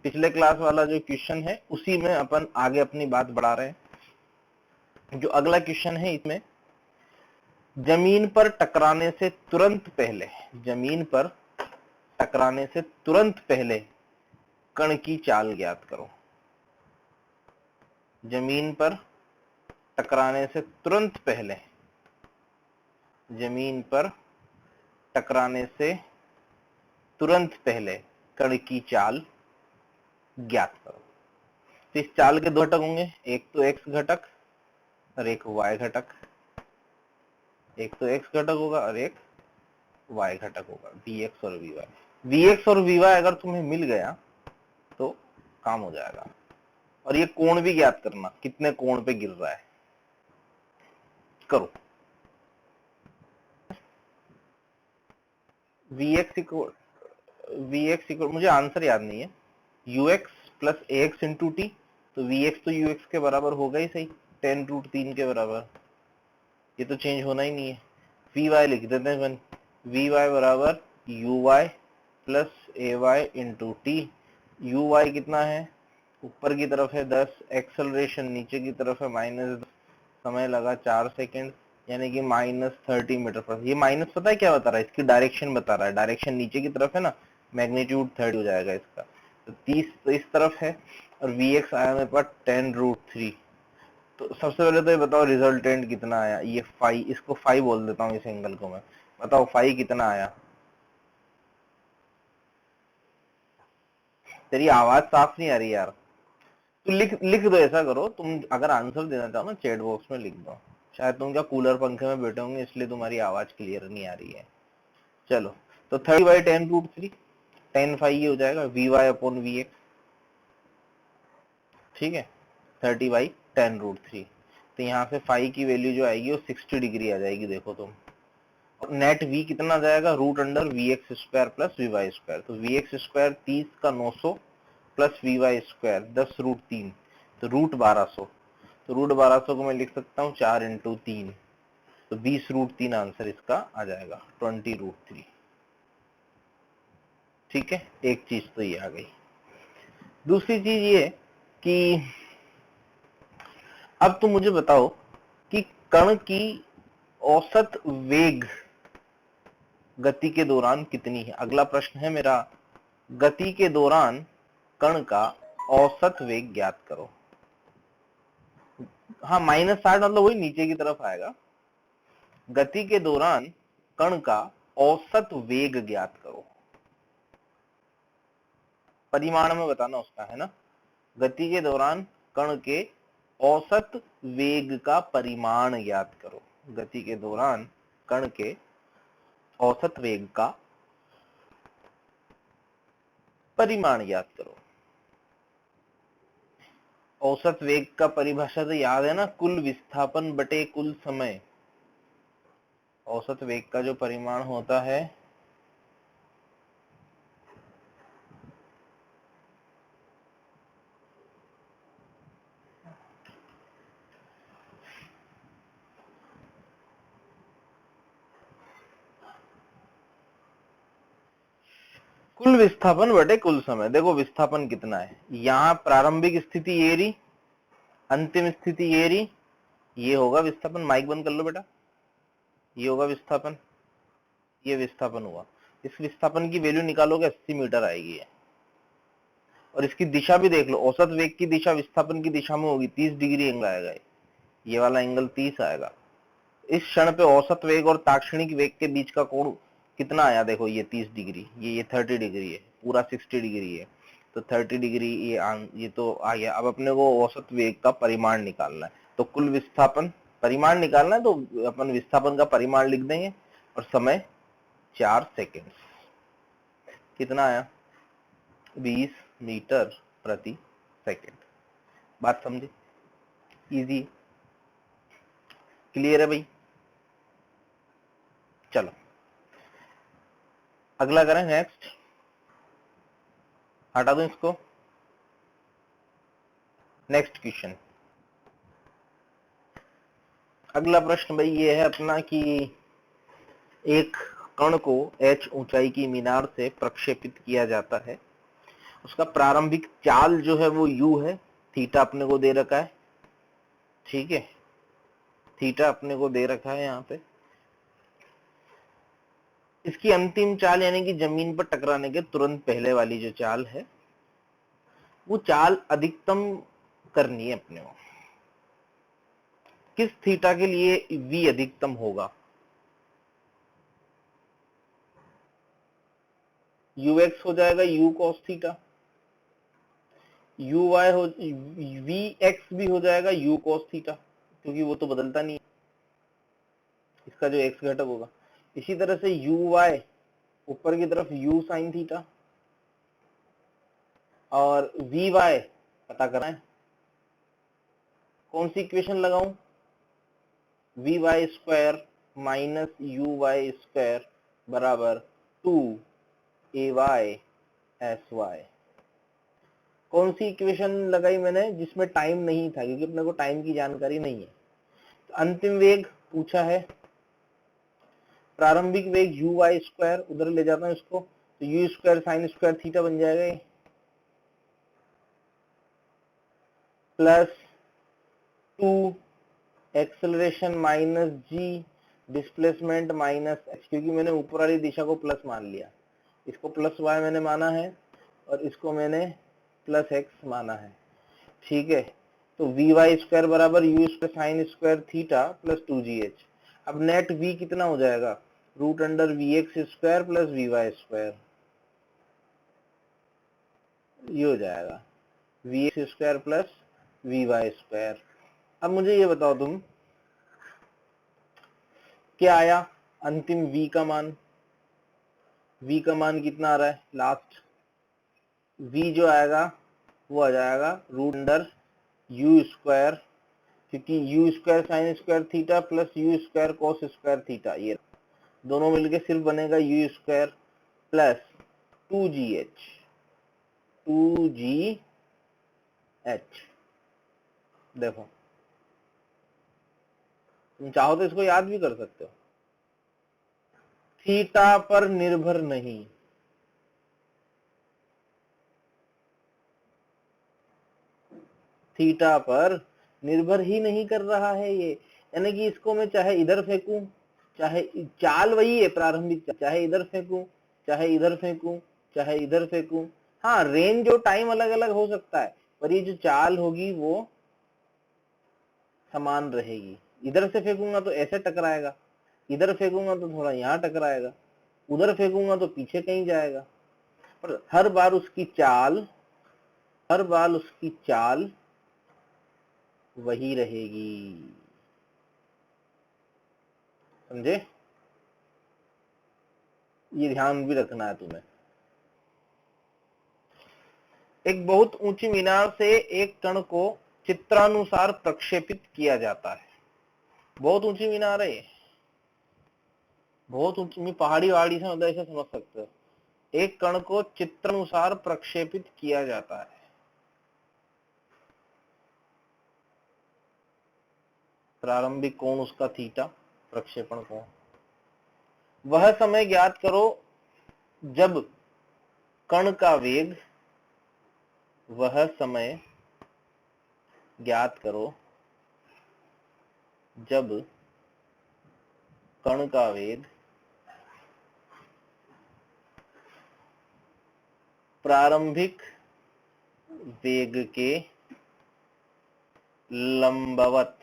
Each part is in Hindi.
पिछले क्लास वाला जो क्वेश्चन है उसी में अपन आगे अपनी बात बढ़ा रहे हैं। जो अगला क्वेश्चन है इसमें जमीन पर टकराने से तुरंत पहले, जमीन पर टकराने से तुरंत पहले कण की चाल ज्ञात करो। जमीन पर टकराने से तुरंत पहले, जमीन पर टकराने से तुरंत पहले कण की चाल ज्ञात करो। तो इस चाल के दो घटक होंगे, एक तो x घटक और एक y घटक। एक तो x घटक होगा और एक y घटक होगा, vx और vy। vx और vy अगर तुम्हें मिल गया तो काम हो जाएगा। और ये कोण भी ज्ञात करना, कितने कोण पे गिर रहा है, करो। vx इक्वल मुझे आंसर याद नहीं है, ux plus ax into T, तो vx तो ux के बराबर होगा ही सही, 10√3 के बराबर, ये तो चेंज होना ही नहीं है। vy लिख देते हैं अपन, vy बराबर uy plus ay into T. uy कितना है, ऊपर की तरफ है 10, एक्सेलरेशन नीचे की तरफ है -10, समय लगा 4 सेकेंड, यानी कि -30 मीटर पर। ये माइनस पता है क्या बता रहा है, इसकी डायरेक्शन बता रहा है, डायरेक्शन नीचे की तरफ है ना, मैग्नीट्यूड 30 हो जाएगा इसका, तो 30 तो इस तरफ है, और vx आया मेरे पास 10√3। तो सबसे पहले तो ये बताओ रिजल्टेंट कितना आया, ये फाई, इसको फाई बोल देता हूँ इस एंगल को मैं, बताओ फाई कितना आया। तेरी आवाज साफ नहीं आ रही यार, तो लिख दो, ऐसा करो तुम अगर आंसर देना चाहो ना चैट बॉक्स में लिख दो, शायद तुम क्या कूलर पंखे में बैठे होंगे इसलिए तुम्हारी आवाज क्लियर नहीं आ रही है। चलो तो 30/10√3, 10 फाई ये हो जाएगा vy अपॉन vx, ठीक है, 30/10√3। तो यहाँ से फाई की वैल्यू जो आएगी वो 60 डिग्री आ जाएगी, देखो तुम। नेट v कितना जाएगा, √अंडर(vx²) प्लस vy²। तो vx² 30 का 900 प्लस vy² 10√3, तो √1200। तो √1200 को मैं लिख सकता हूँ 4 × 3, तो 20√3 आंसर इसका आ जाएगा, 20√3। ठीक है, एक चीज तो ये आ गई। दूसरी चीज ये कि अब तुम मुझे बताओ कि कण की औसत वेग गति के दौरान कितनी है। अगला प्रश्न है मेरा, गति के दौरान कण का औसत वेग ज्ञात करो। हाँ, -60 मतलब वही नीचे की तरफ आएगा। गति के दौरान कण का औसत वेग ज्ञात करो, परिमाण में बताना उसका, है ना। गति के दौरान कण के औसत वेग का परिमाण ज्ञात करो। गति के दौरान कण के औसत वेग का परिमाण ज्ञात करो। औसत वेग का परिभाषा तो याद है ना, कुल विस्थापन बटे कुल समय। औसत वेग का जो परिमाण होता है कुल विस्थापन बटे कुल समय। देखो विस्थापन कितना है, यहाँ प्रारंभिक स्थिति ये रही, अंतिम स्थिति ये रही, ये होगा विस्थापन। माइक बंद कर लो बेटा, ये होगा विस्थापन, ये विस्थापन हुआ। इस विस्थापन की वैल्यू निकालोगे 80 मीटर आएगी है। और इसकी दिशा भी देख लो, औसत वेग की दिशा विस्थापन की दिशा में होगी, 30 डिग्री एंगल आएगा, ये वाला एंगल 30 आएगा। इस क्षण पे औसत वेग और ताक्षणिक वेग के बीच का कोण कितना आया, देखो ये 30 डिग्री, ये 30 डिग्री है, पूरा 60 डिग्री है, तो 30 डिग्री ये तो आ गया। अब अपने को औसत वेग का परिमाण निकालना है, तो कुल विस्थापन परिमाण निकालना है, तो अपन विस्थापन का परिमाण लिख देंगे, और समय 4 सेकेंड। कितना आया, 20 मीटर प्रति सेकेंड। बात समझे, इजी, क्लियर है भाई। चलो अगला करें, नेक्स्ट, हटा दो इसको। नेक्स्ट क्वेश्चन, अगला प्रश्न भाई ये है अपना कि एक कण को h ऊंचाई की मीनार से प्रक्षेपित किया जाता है उसका प्रारंभिक चाल जो है वो u है, थीटा अपने को दे रखा है, ठीक है, थीटा अपने को दे रखा है यहाँ पे। इसकी अंतिम चाल यानी कि जमीन पर टकराने के तुरंत पहले वाली जो चाल है वो चाल अधिकतम करनी है अपने को। किस थीटा के लिए v अधिकतम होगा? ux हो जाएगा u cos थीटा, uy हो vx भी हो जाएगा u cos थीटा, क्योंकि वो तो बदलता नहीं है, इसका जो x घटक होगा। इसी तरह से uy ऊपर की तरफ u sin थीटा, और vy पता करना है, कौन सी इक्वेशन लगाऊं? vy square minus uy square बराबर 2ay sy। कौन सी इक्वेशन लगाई मैंने? जिसमें टाइम नहीं था, क्योंकि अपने को टाइम की जानकारी नहीं है। तो अंतिम वेग पूछा है, प्रारंभिक वेग uy स्क्वायर, उधर ले जाता हूं इसको, तो u square sine square theta बन जाएगा ये, plus 2 acceleration minus g displacement minus h, क्योंकि मैंने ऊपर वाली दिशा को प्लस मान लिया, इसको प्लस y मैंने माना है और इसको मैंने प्लस x माना है, ठीक है। तो vy स्क्वायर बराबर u square sine square theta plus 2gh। अब नेट v कितना हो जाएगा? Root under vx square plus vy square, ये हो जाएगा vx square plus vy square. अब मुझे ये बताओ तुम, क्या आया अंतिम v का मान? v का मान कितना आ रहा है लास्ट? v जो आएगा वो आ जाएगा रूट अंडर u स्क्वायर, क्योंकि u square sine square theta plus u square cos square theta, ये दोनों मिलके सिर्फ बनेगा u square plus 2gh, 2gh। देखो तुम चाहो तो इसको याद भी कर सकते हो, थीटा पर निर्भर नहीं, थीटा पर निर्भर ही नहीं कर रहा है ये, यानी कि इसको मैं चाहे इधर फेंकूं, चाहे चाल वही है प्रारंभिक, चाहे इधर फेंकूं, चाहे इधर फेंकूं, चाहे इधर फेंकूं, हाँ रेंज और टाइम अलग अलग हो सकता है, पर ये जो चाल होगी वो समान रहेगी। इधर से फेंकूंगा तो ऐसे टकराएगा, इधर फेंकूंगा तो थोड़ा यहाँ टकराएगा, उधर फेंकूंगा तो पीछे कहीं जाएगा, पर हर बार उसकी चाल वही रहेगी, समझे? ये ध्यान भी रखना है तुम्हें। एक बहुत ऊंची मीनार से एक कण को चित्रानुसार प्रक्षेपित किया जाता है, बहुत ऊंची मीनार है ये, बहुत ऊंची, पहाड़ी वहाड़ी से मतलब ऐसे समझ सकते हो। एक कण को चित्रानुसार प्रक्षेपित किया जाता है, प्रारंभिक कोण उसका थीटा, प्रक्षेपण कोण। वह समय ज्ञात करो जब कण का वेग, वह समय ज्ञात करो जब कण का वेग प्रारंभिक वेग के लंबवत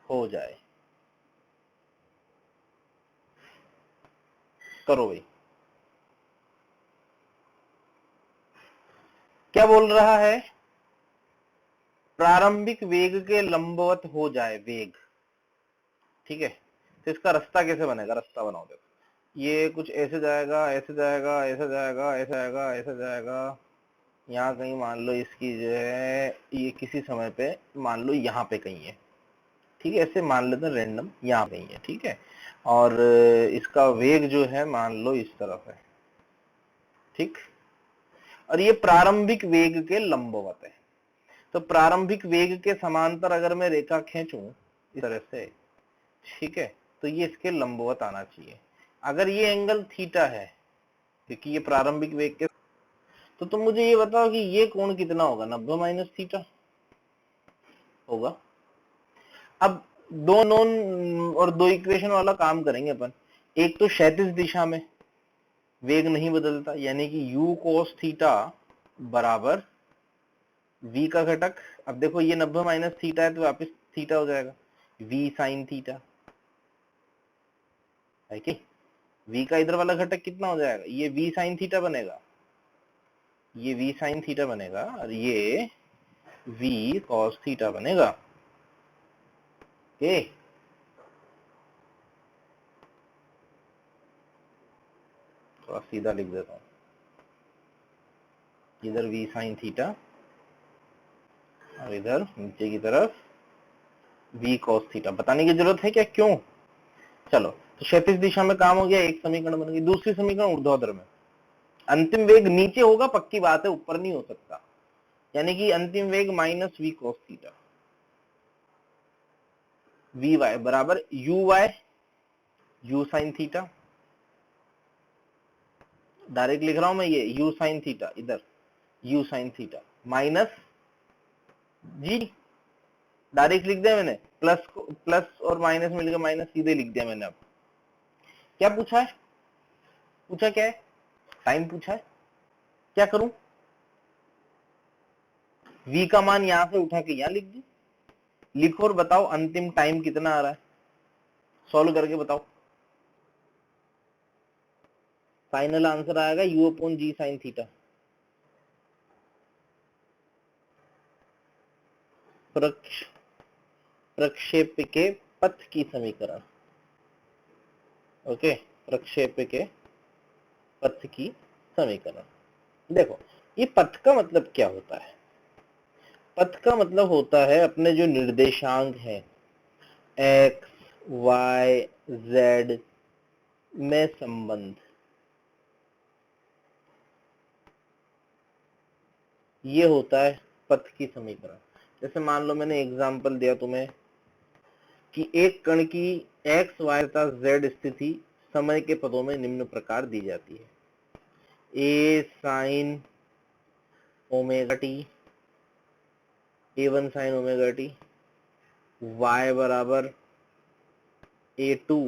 हो जाए। करो भाई, क्या बोल रहा है? प्रारंभिक वेग के लंबवत हो जाए वेग, ठीक है। तो इसका रास्ता कैसे बनेगा? रास्ता बनाओ, देखो ये कुछ ऐसे जाएगा, ऐसे जाएगा, ऐसे जाएगा, ऐसे जाएगा, ऐसे जाएगा, यहाँ कहीं मान लो इसकी जो है ये किसी समय पे मान लो यहाँ पे कहीं है, ठीक है, ऐसे मान लेते हैं रैंडम, यहाँ कहीं है, ठीक है, और इसका वेग जो है मान लो इस तरफ है, ठीक, और ये प्रारंभिक वेग के लंबवत है। तो प्रारंभिक वेग के समांतर अगर मैं रेखा खींचूं इस तरह से, ठीक है, तो ये इसके लंबवत आना चाहिए। अगर ये एंगल थीटा है, क्योंकि ये प्रारंभिक वेग के तो तुम मुझे ये बताओ कि ये कोण कितना होगा, 90 माइनस थीटा होगा। अब दो नोन और दो इक्वेशन वाला काम करेंगे अपन। एक तो क्षैतिज दिशा में वेग नहीं बदलता, यानी कि u cos थीटा बराबर v का घटक। अब देखो ये 90 माइनस थीटा है तो वापस थीटा हो जाएगा, v साइन थीटा है कि v का इधर वाला घटक कितना हो जाएगा, ये v साइन थीटा बनेगा, ये v साइन थीटा बनेगा और ये v cos थीटा बनेगा। ओके, थोड़ा सीधा लिख देता हूं, इधर v साइन थीटा और इधर नीचे की तरफ v cos थीटा। बताने की जरूरत है क्या क्यों? चलो, तो क्षैतिज दिशा में काम हो गया, एक समीकरण बन गई। दूसरी समीकरण ऊर्ध्वाधर में, अंतिम वेग नीचे होगा पक्की बात है, ऊपर नहीं हो सकता, यानी कि अंतिम वेग minus v cos theta, vy बराबर u साइन थीटा। डायरेक्ट लिख रहा हूं मैं, ये u साइन थीटा, इधर u साइन थीटा माइनस जी, डायरेक्ट लिख दिया मैंने, प्लस और माइनस मिलकर माइनस सीधे लिख दिया मैंने। अब क्या पूछा है, पूछा क्या है, टाइम पूछा है, क्या करूं, v का मान यहां से उठा के यहां लिख दी। लिखो और बताओ अंतिम टाइम कितना आ रहा है, सॉल्व करके बताओ। फाइनल आंसर आएगा u अपॉन जी साइन थीटा। प्रक्षेप के पथ की समीकरण, ओके, प्रक्षेप के पथ की समीकरण। देखो, ये पथ का मतलब क्या होता है, पथ का मतलब होता है अपने जो निर्देशांक है x, y, z में संबंध, ये होता है पथ की समीकरण। जैसे मान लो मैंने एग्जांपल दिया तुम्हें कि एक कण की x, y तथा z स्थिति समय के पदों में निम्न प्रकार दी जाती है, a sine omega T, a1 sine omega T, y बराबर a2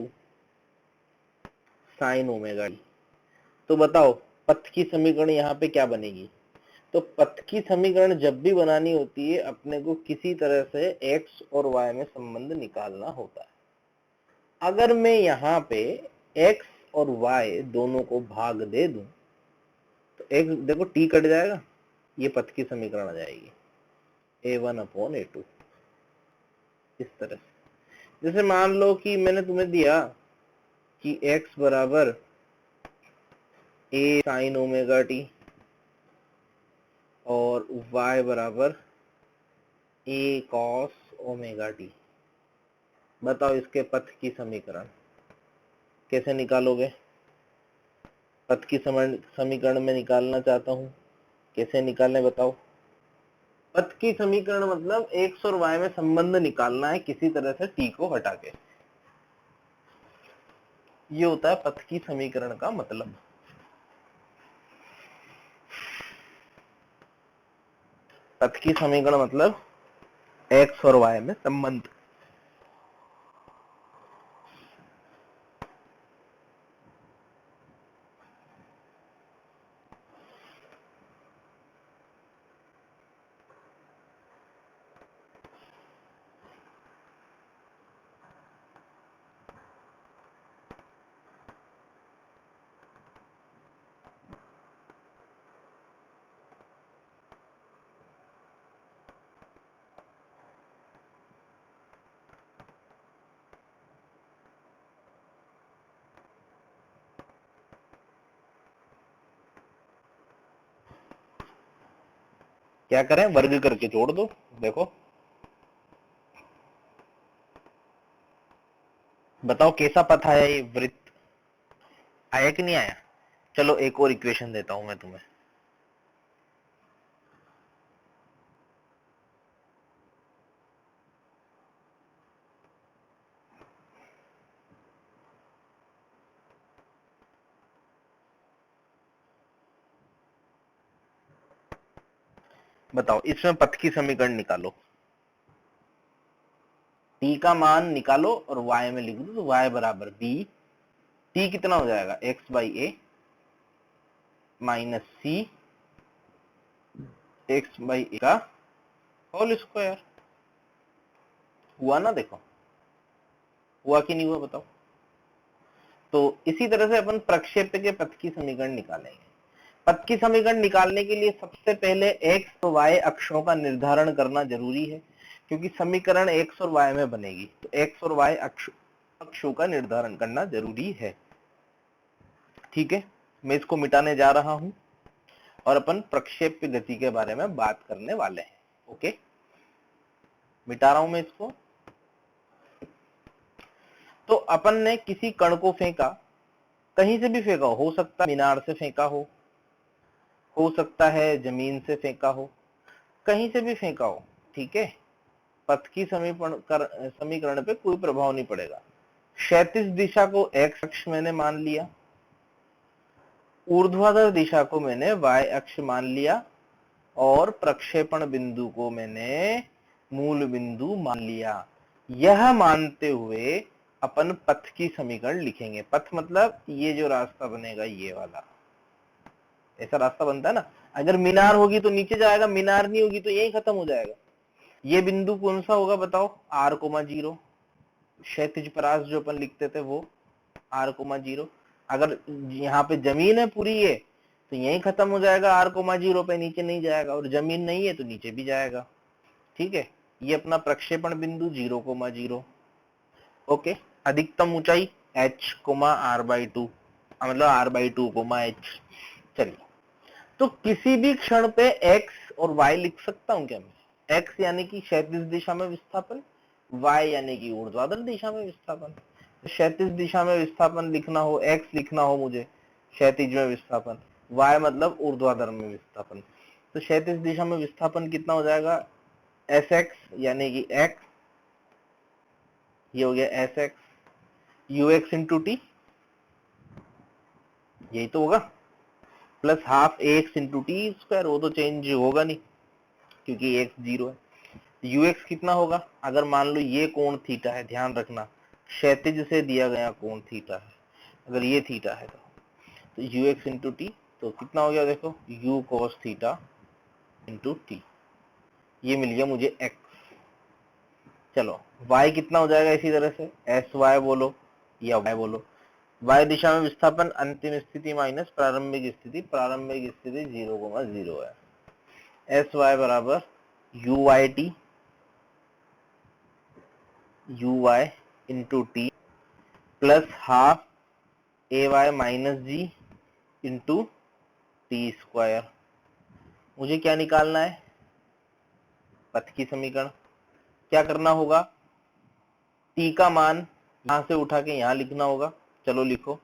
साइन ओमेगा टी। तो बताओ पथ की समीकरण यहाँ पे क्या बनेगी? तो पथ की समीकरण जब भी बनानी होती है अपने को किसी तरह से x और y में संबंध निकालना होता है। अगर मैं यहाँ पे x और y दोनों को भाग दे दूं तो x देखो t कट जाएगा, ये पथ की समीकरण आ जाएगी a1 अपॉन a2। इस तरह से, जैसे मान लो कि मैंने तुम्हें दिया कि x बराबर a साइन ओमेगा टी और y बराबर a cos ओमेगा टी। बताओ इसके पथ की समीकरण कैसे निकालोगे? पथ की समीकरण में निकालना चाहता हूं, कैसे निकालने बताओ? पथ की समीकरण मतलब x और y में संबंध निकालना है किसी तरह से t को हटा के, ये होता है पथ की समीकरण का मतलब। पथ की समीकरण मतलब x और y में संबंध। क्या करें, वर्ग करके जोड़ दो। देखो बताओ कैसा पथ आया, ये वृत्त आया कि नहीं आया? चलो एक और इक्वेशन देता हूं मैं तुम्हें। बताओ इसमें पथ की समीकरण निकालो, t का मान निकालो और y में लिख दो, तो y बराबर b, t कितना हो जाएगा x by a minus c x by a का होल स्क्वायर। हुआ ना, देखो हुआ कि नहीं हुआ बताओ। तो इसी तरह से अपन प्रक्षेप्य के पथ की समीकरण निकालेंगे। पथ की समीकरण निकालने के लिए सबसे पहले x और y अक्षों का निर्धारण करना जरूरी है, क्योंकि समीकरण x और y में बनेगी, तो x और y अक्षों का निर्धारण करना जरूरी है। ठीक है, मैं इसको मिटाने जा रहा हूं और अपन प्रक्षेप्य गति के बारे में बात करने वाले हैं। ओके, मिटा रहा हूं मैं इसको। तो अपन ने किसी कण को फेंका, कहीं से भी फेंका हो सकता है मीनार से फेंका हो सकता है जमीन से फेंका हो, कहीं से भी फेंका हो, ठीक है। पथ की समीकरण पे कोई प्रभाव नहीं पड़ेगा। क्षैतिज दिशा को x अक्ष मैंने मान लिया, ऊर्ध्वाधर दिशा को मैंने y अक्ष मान लिया, और प्रक्षेपण बिंदु को मैंने मूल बिंदु मान लिया। यह मानते हुए अपन पथ की समीकरण लिखेंगे। पथ मतलब ये जो रास्ता बनेगा, ये वाला, ऐसा रास्ता बनता है ना। अगर मीनार होगी तो नीचे जाएगा, मीनार नहीं होगी तो यही खत्म हो जाएगा। ये बिंदु कौन सा होगा बताओ, r,0। क्षैतिज परास जो अपन लिखते थे वो r,0। अगर यहाँ पे जमीन है पूरी ये, तो यही खत्म हो जाएगा r,0 पे, नीचे नहीं जाएगा, और जमीन नहीं है तो नीचे भी जाएगा। ठीक है, ये अपना प्रक्षेपण बिंदु 0,0। ओके, अधिकतम ऊंचाई h, r/2, मतलब r/2, h। चलिए, तो किसी भी क्षण पे x और y लिख सकता हूं क्या मैं? x यानी कि क्षैतिज दिशा में विस्थापन, y यानी कि ऊर्ध्वाधर दिशा में विस्थापन। क्षैतिज दिशा में विस्थापन लिखना हो, x लिखना हो मुझे क्षैतिज में विस्थापन, y मतलब ऊर्ध्वाधर में विस्थापन, तो क्षैतिज दिशा में विस्थापन कितना हो जाएगा, sx यानी कि x, ये हो गया sx, ux इंटू टी, यही तो होगा, plus half ax into t square, वो तो चेंज होगा नहीं क्योंकि x 0 है। ux कितना होगा, अगर मान लो ये कोण थीटा है, ध्यान रखना क्षैतिज से दिया गया कोण थीटा है, अगर ये थीटा है तो ux इंटू टी, तो कितना हो गया देखो, u cos theta into T, ये मिल गया मुझे x। चलो y कितना हो जाएगा इसी तरह से, sy बोलो या y बोलो, y दिशा में विस्थापन अंतिम स्थिति माइनस प्रारंभिक स्थिति, प्रारंभिक स्थिति 0,0 है। sy बराबर uy into t plus half ay minus g into t square. मुझे क्या निकालना है, पथ की समीकरण। क्या करना होगा, t का मान यहां से उठा के यहां लिखना होगा। चलो लिखो,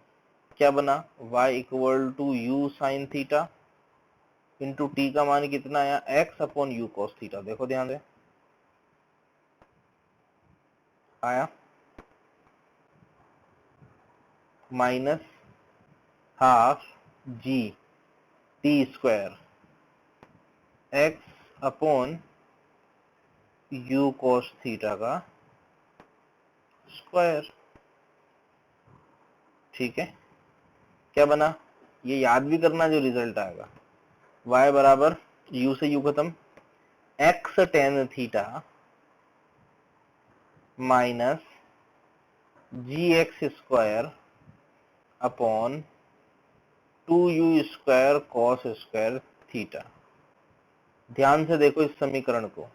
क्या बना, y equal to u sine theta into t का मान कितना आया, x upon u cos theta. देखो ध्यान से, आया minus half g t square x upon u cos theta का स्क्वायर। ठीक है, क्या बना, ये याद भी करना जो रिजल्ट आएगा, y बराबर u से u खत्म, x tan theta minus g x square upon 2u square cos square theta. ध्यान से देखो इस समीकरण को,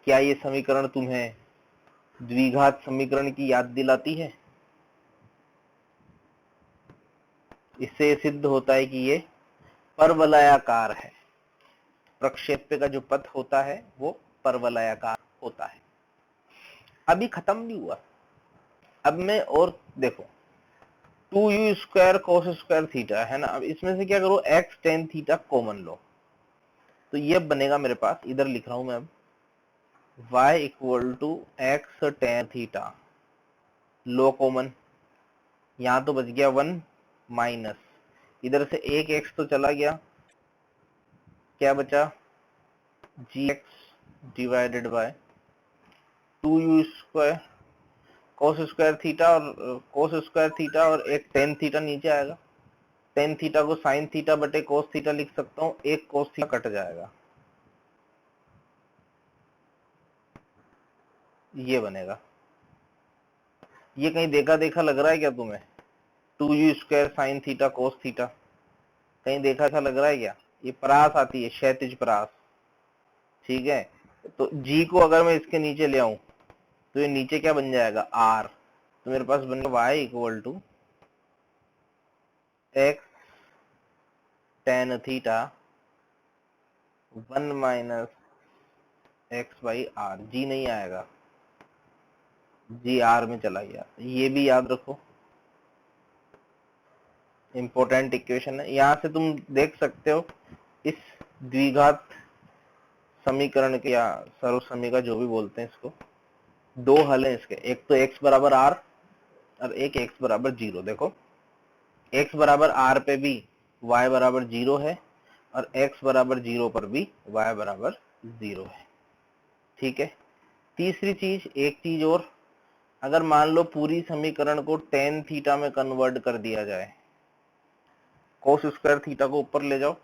क्या ये समीकरण तुम्हें द्विघात समीकरण की याद दिलाती है? इससे सिद्ध होता है कि ये परवलयाकार है। प्रक्षेप्य का जो पथ होता है वो परवलयाकार होता है। अभी खत्म नहीं हुआ, अब मैं और देखो, 2u square cos square theta है ना, अब इसमें से क्या करो, x टेन थीटा कॉमन लो, तो ये बनेगा मेरे पास, इधर लिख रहा हूं मैं अब, y equal to x tan theta, लो कॉमन, यहां तो बच गया 1 माइनस, इधर से एक x तो चला गया, क्या बचा g x divided by 2u² cos square theta और एक टेन थीटा नीचे आएगा। टेन थीटा को साइन थीटा बटे कोस थीटा लिख सकता हूँ, एक कोस थीटा कट जाएगा, ये बनेगा। ये कहीं देखा देखा लग रहा है क्या तुम्हें? 2u² sine theta cos theta कहीं देखा था लग रहा है क्या? ये परास आती है, क्षैतिज परास। ठीक है, तो जी को अगर मैं इसके नीचे ले आऊं तो ये नीचे क्या बन जाएगा? आर। तो मेरे पास बन गया y equal to x tan theta 1 minus x by r. G नहीं आएगा, जी आर में चला गया। ये भी याद रखो, इंपॉर्टेंट इक्वेशन है। यहां से तुम देख सकते हो इस द्विघात समीकरण के, या सर्व समीकरण जो भी बोलते हैं इसको, दो हल है इसके। एक तो x बराबर आर और एक x बराबर 0। देखो x बराबर आर पे भी y बराबर 0 है और x बराबर 0 पर भी y बराबर 0 है। ठीक है, तीसरी चीज, एक चीज और, अगर मान लो पूरी समीकरण को टेन थीटा में कन्वर्ट कर दिया जाए, कोस स्क्वायर थीटा को ऊपर ले जाओ,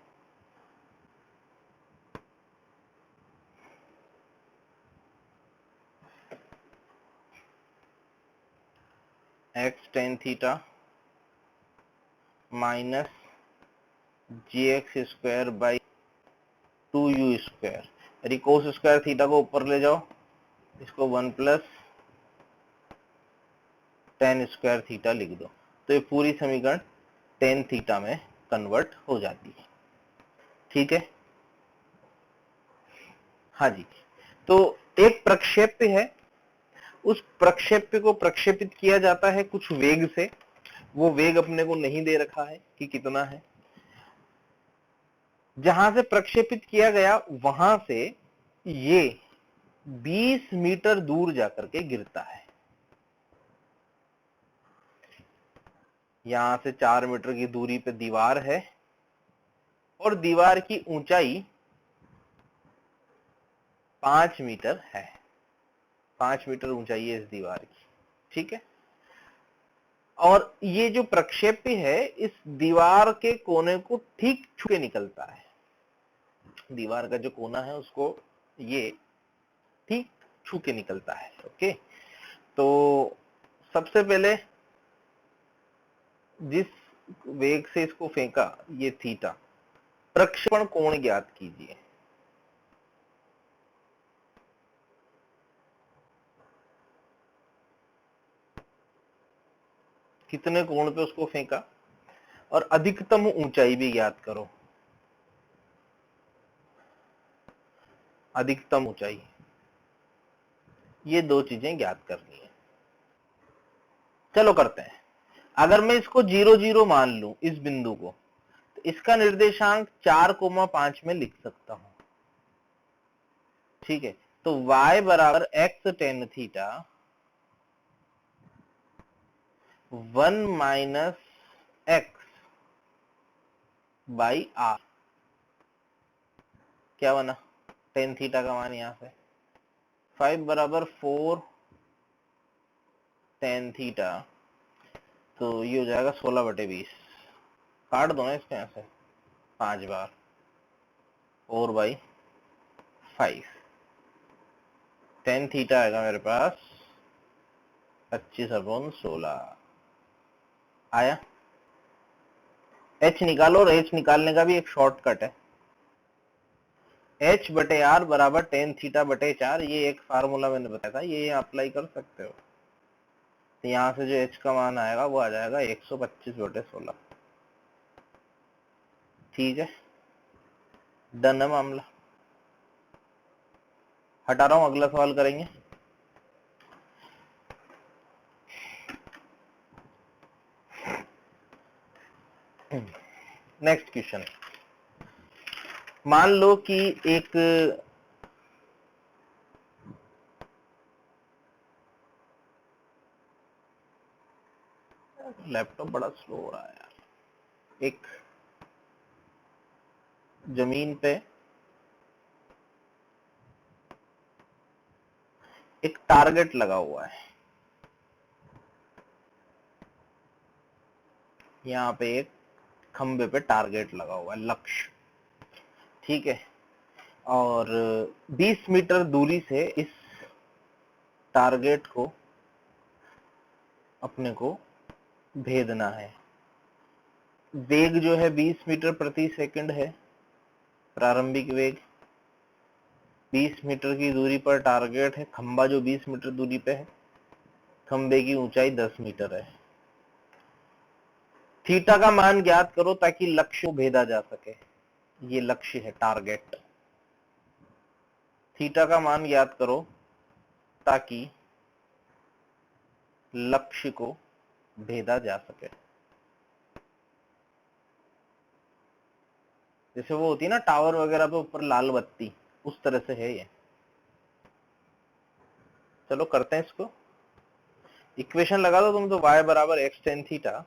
x tan theta minus g x square by 2u²। यदि कोस स्क्वायर थीटा को ऊपर ले जाओ, इसको 1 प्लस टेन स्क्वायर थीटा लिख दो, तो ये पूरी समीकरण टेन थीटा में कन्वर्ट हो जाती है। ठीक है, हाँ जी। तो एक प्रक्षेप्य है, उस प्रक्षेप्य को प्रक्षेपित किया जाता है कुछ वेग से। वो वेग अपने को नहीं दे रखा है कि कितना है। जहां से प्रक्षेपित किया गया वहां से ये 20 मीटर दूर जाकर के गिरता है। यहां से 4 मीटर की दूरी पे दीवार है और दीवार की ऊंचाई 5 मीटर है। 5 मीटर ऊंचाई है इस दीवार की। ठीक है, और ये जो प्रक्षेप्य है इस दीवार के कोने को ठीक छू के निकलता है। दीवार का जो कोना है उसको ये ठीक छू के निकलता है। ओके, तो सबसे पहले जिस वेग से इसको फेंका, ये थीटा, प्रक्षेपण कोण ज्ञात कीजिए। कितने कोण पे उसको फेंका, और अधिकतम ऊंचाई भी ज्ञात करो। अधिकतम ऊंचाई, ये दो चीजें ज्ञात करनी है। चलो करते हैं। अगर मैं इसको 0 0 मान लूं, इस बिंदु को, तो इसका निर्देशांक 4,5 में लिख सकता हूं। ठीक है, तो y बराबर x tan theta 1 minus x by R क्या बना? टेन थीटा का मान यहां से 5 बराबर 4 टेन थीटा, तो ये हो जाएगा 16/20। काट दो ना इसके यहां से 5 बार, 4/5। टेन थीटा आएगा मेरे पास 25/16 आया। h निकालो, और h निकालने का भी एक शॉर्टकट है। h बटे आर बराबर टेन थीटा बटे 4। ये एक फार्मूला मैंने बताया था, ये अप्लाई कर सकते हो। तो यहाँ से जो h का मान आएगा वो आ जाएगा 125/16। ठीक है, डन है मामला। हटा रहा हूं, अगला सवाल करेंगे। नेक्स्ट क्वेश्चन, मान लो कि एक लैपटॉप बड़ा स्लो हो रहा है यार। एक जमीन पे एक टारगेट लगा हुआ है, यहाँ पे एक खंबे पे टारगेट लगा हुआ है, लक्ष्य, ठीक है। और 20 मीटर दूरी से इस टारगेट को अपने को भेदना है। वेग जो है 20 मीटर प्रति सेकंड है, प्रारंभिक वेग। 20 मीटर की दूरी पर टारगेट है, खंबा जो 20 मीटर दूरी पे है, खंबे की ऊंचाई 10 मीटर है। थीटा का मान ज्ञात करो ताकि लक्ष्य को भेदा जा सके। ये लक्ष्य है, टारगेट। थीटा का मान ज्ञात करो ताकि लक्ष्य को भेदा जा सके। जैसे वो होती है ना टावर वगैरह पे ऊपर लाल बत्ती, उस तरह से है ये। चलो करते हैं इसको। इक्वेशन लगा दो तुम तो, y बराबर x tan theta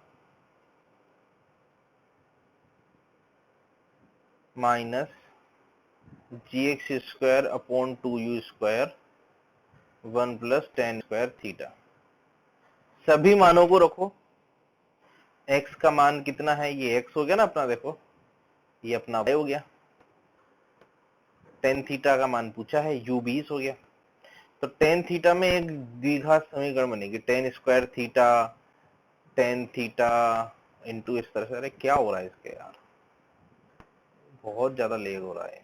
minus g x square upon 2u square 1 plus tan square theta. सभी मानों को रखो। x का मान कितना है, ये x हो गया ना अपना, देखो ये अपना y हो गया। टेन थीटा का मान पूछा है, u 20 हो गया। तो टेन थीटा में एक द्विघात समीकरण बनेगी, ten square theta tan theta into इस तरह से। अरे क्या हो रहा है इसके यार, बहुत ज्यादा लेग हो रहा है,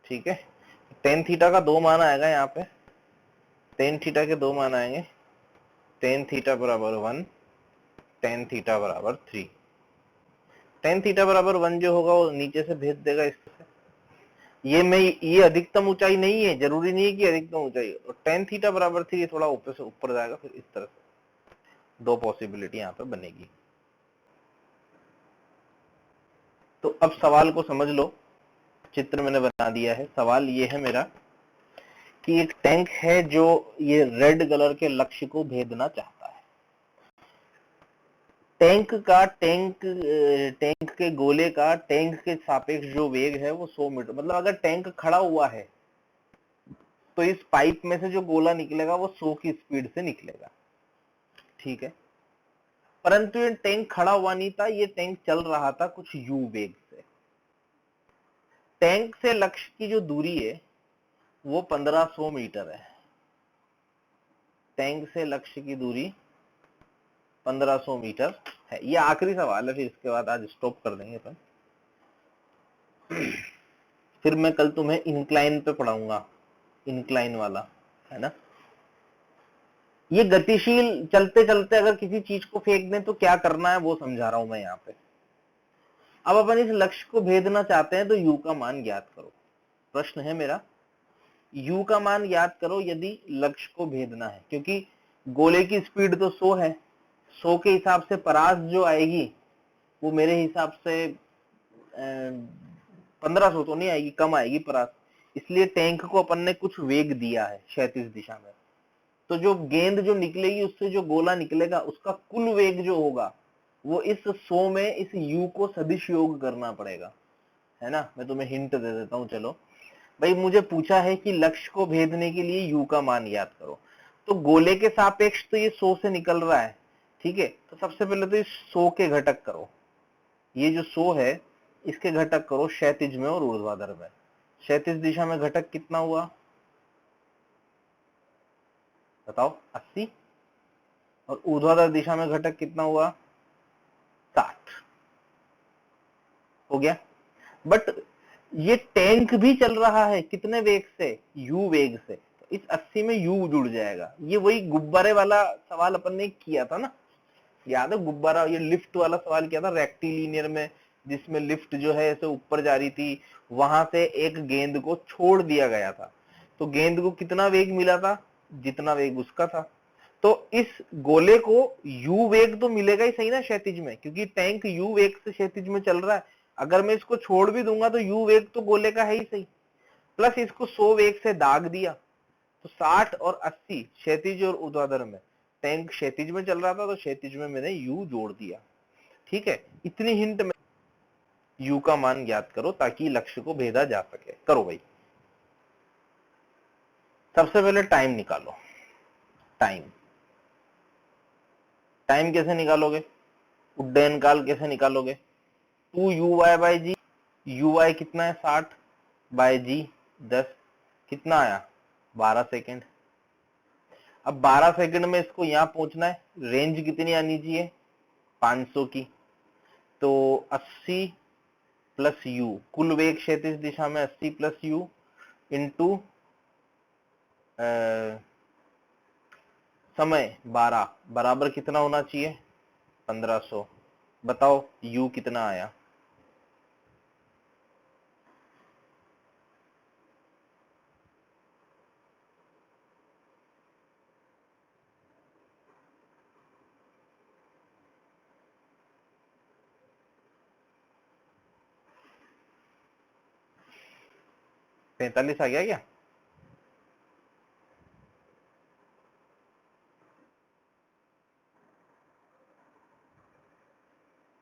ठीक है। टेन थीटा का दो मान आएगा यहाँ पे, टेन थीटा के दो मान आएंगे, टेन थीटा बराबर 1, टेन थीटा बराबर 3। टेन थीटा बराबर 1 जो होगा वो नीचे से भेज देगा इस तरह से। ये अधिकतम ऊंचाई नहीं है, जरूरी नहीं है कि अधिकतम ऊंचाई। और टेन थीटा बराबर 3 थोड़ा ऊपर से ऊपर जाएगा, फिर इस तरह से दो पॉसिबिलिटी यहाँ पे बनेगी। तो अब सवाल को समझ लो, चित्र मैंने बना दिया है। सवाल ये है मेरा कि एक टैंक है जो ये रेड कलर के लक्ष्य को भेदना चाहता है। टैंक के गोले का टैंक के सापेक्ष जो वेग है वो 100 मीटर, मतलब अगर टैंक खड़ा हुआ है तो इस पाइप में से जो गोला निकलेगा वो 100 की स्पीड से निकलेगा, ठीक है। परंतु ये टैंक खड़ा हुआ नहीं था, ये टैंक चल रहा था कुछ u वेग से। टैंक से लक्ष्य की जो दूरी है वो 1500 मीटर है। टैंक से लक्ष्य की दूरी 1500 मीटर है। ये आखिरी सवाल है, फिर इसके बाद आज स्टॉप कर देंगे अपन। फिर मैं कल तुम्हें इंक्लाइन पे पढ़ाऊंगा, इंक्लाइन वाला, है ना। ये गतिशील चलते चलते अगर किसी चीज को फेंक दें तो क्या करना है वो समझा रहा हूं मैं यहाँ पे। अब अपन इस लक्ष्य को भेदना चाहते हैं तो u का मान ज्ञात करो। प्रश्न है मेरा, u का मान ज्ञात करो यदि लक्ष्य को भेदना है, क्योंकि गोले की स्पीड तो 100 है। 100 के हिसाब से परास जो आएगी वो मेरे हिसाब से 1500 तो नहीं आएगी, कम आएगी परास। इसलिए टैंक को अपन ने कुछ वेग दिया है क्षैतिज दिशा में। तो जो गेंद जो निकलेगी उससे जो गोला निकलेगा उसका कुल वेग जो होगा वो इस 100 में इस u को सदिश योग करना पड़ेगा, है ना। मैं तुम्हें हिंट दे देता हूं। चलो भाई, मुझे पूछा है कि लक्ष्य को भेदने के लिए u का मान याद करो। तो गोले के सापेक्ष तो ये 100 से निकल रहा है, ठीक है। तो सबसे पहले तो इस 100 के घटक करो। ये जो 100 है इसके घटक करो क्षैतिज में और ऊर्ध्वाधर में। क्षैतिज दिशा में घटक कितना हुआ बताओ, 80। और ऊर्ध्वाधर दिशा में घटक कितना हुआ, 60। हो गया। बट ये टैंक भी चल रहा है कितने वेग से, u वेग से। तो इस 80 में u जुड़ जाएगा। ये वही गुब्बारे वाला सवाल अपन ने किया था ना, याद है। गुब्बारा, ये लिफ्ट वाला सवाल किया था रेक्टिलिनियर में, जिसमें लिफ्ट जो है ऐसे ऊपर जा रही थी, वहां से एक गेंद को छोड़ दिया गया था। तो गेंद को कितना वेग मिला था, जितना वेग उसका था। तो इस गोले को u वेग तो मिलेगा ही सही ना क्षैतिज में, क्योंकि टैंक u वेग से क्षैतिज में चल रहा है। अगर मैं इसको छोड़ भी दूंगा तो u वेग तो गोले का है ही सही, प्लस इसको 100 वेग से दाग दिया। तो 60 और 80 क्षैतिज और ऊर्ध्वाधर में, टैंक क्षैतिज में चल रहा था तो क्षैतिज में मैंने u जोड़ दिया, ठीक है। इतनी हिंट में u का मान ज्ञात करो ताकि लक्ष्य को भेदा जा सके। करो भाई। सबसे पहले टाइम निकालो। टाइम टाइम कैसे निकालोगे? उड्डयन काल कैसे निकालोगे? 2u/g, ui कितना है 60 बाय जी 10, कितना आया 12 सेकेंड। अब 12 सेकंड में इसको यहां पहुंचना है, रेंज कितनी आनी चाहिए 500 की, तो 80 प्लस यू, कुल वेग क्षैतिज दिशा में 80 प्लस यू इंटू समय 12 बराबर कितना होना चाहिए 1500। बताओ यू कितना आया? पैंतालीस आ गया क्या?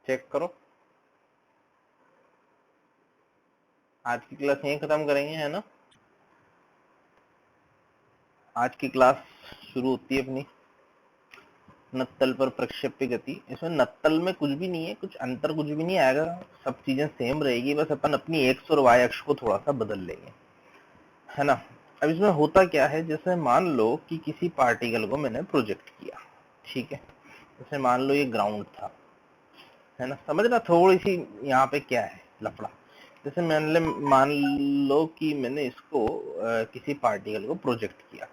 चेक करो। आज की क्लास यहीं खत्म करेंगे, है ना? आज की क्लास शुरू होती है अपनी नत्तल पर प्रक्षेप्य गति। इसमें नत्तल में कुछ भी नहीं है, कुछ अंतर कुछ भी नहीं आएगा, सब चीजें सेम रहेगी, बस अपन अपनी एक्स और वाई अक्ष को थोड़ा सा बदल लेंगे, है ना? अब इसमें होता क्या है, जैसे मान लो कि किसी पार्टिकल को मैंने प्रोजेक्ट किया, ठीक है, जैसे मान लो ये ग्राउंड था, है ना? समझना थोड़ी सी यहाँ पे क्या है लफड़ा। जैसे मान लो कि मैंने इसको किसी पार्टिकल को प्रोजेक्ट किया,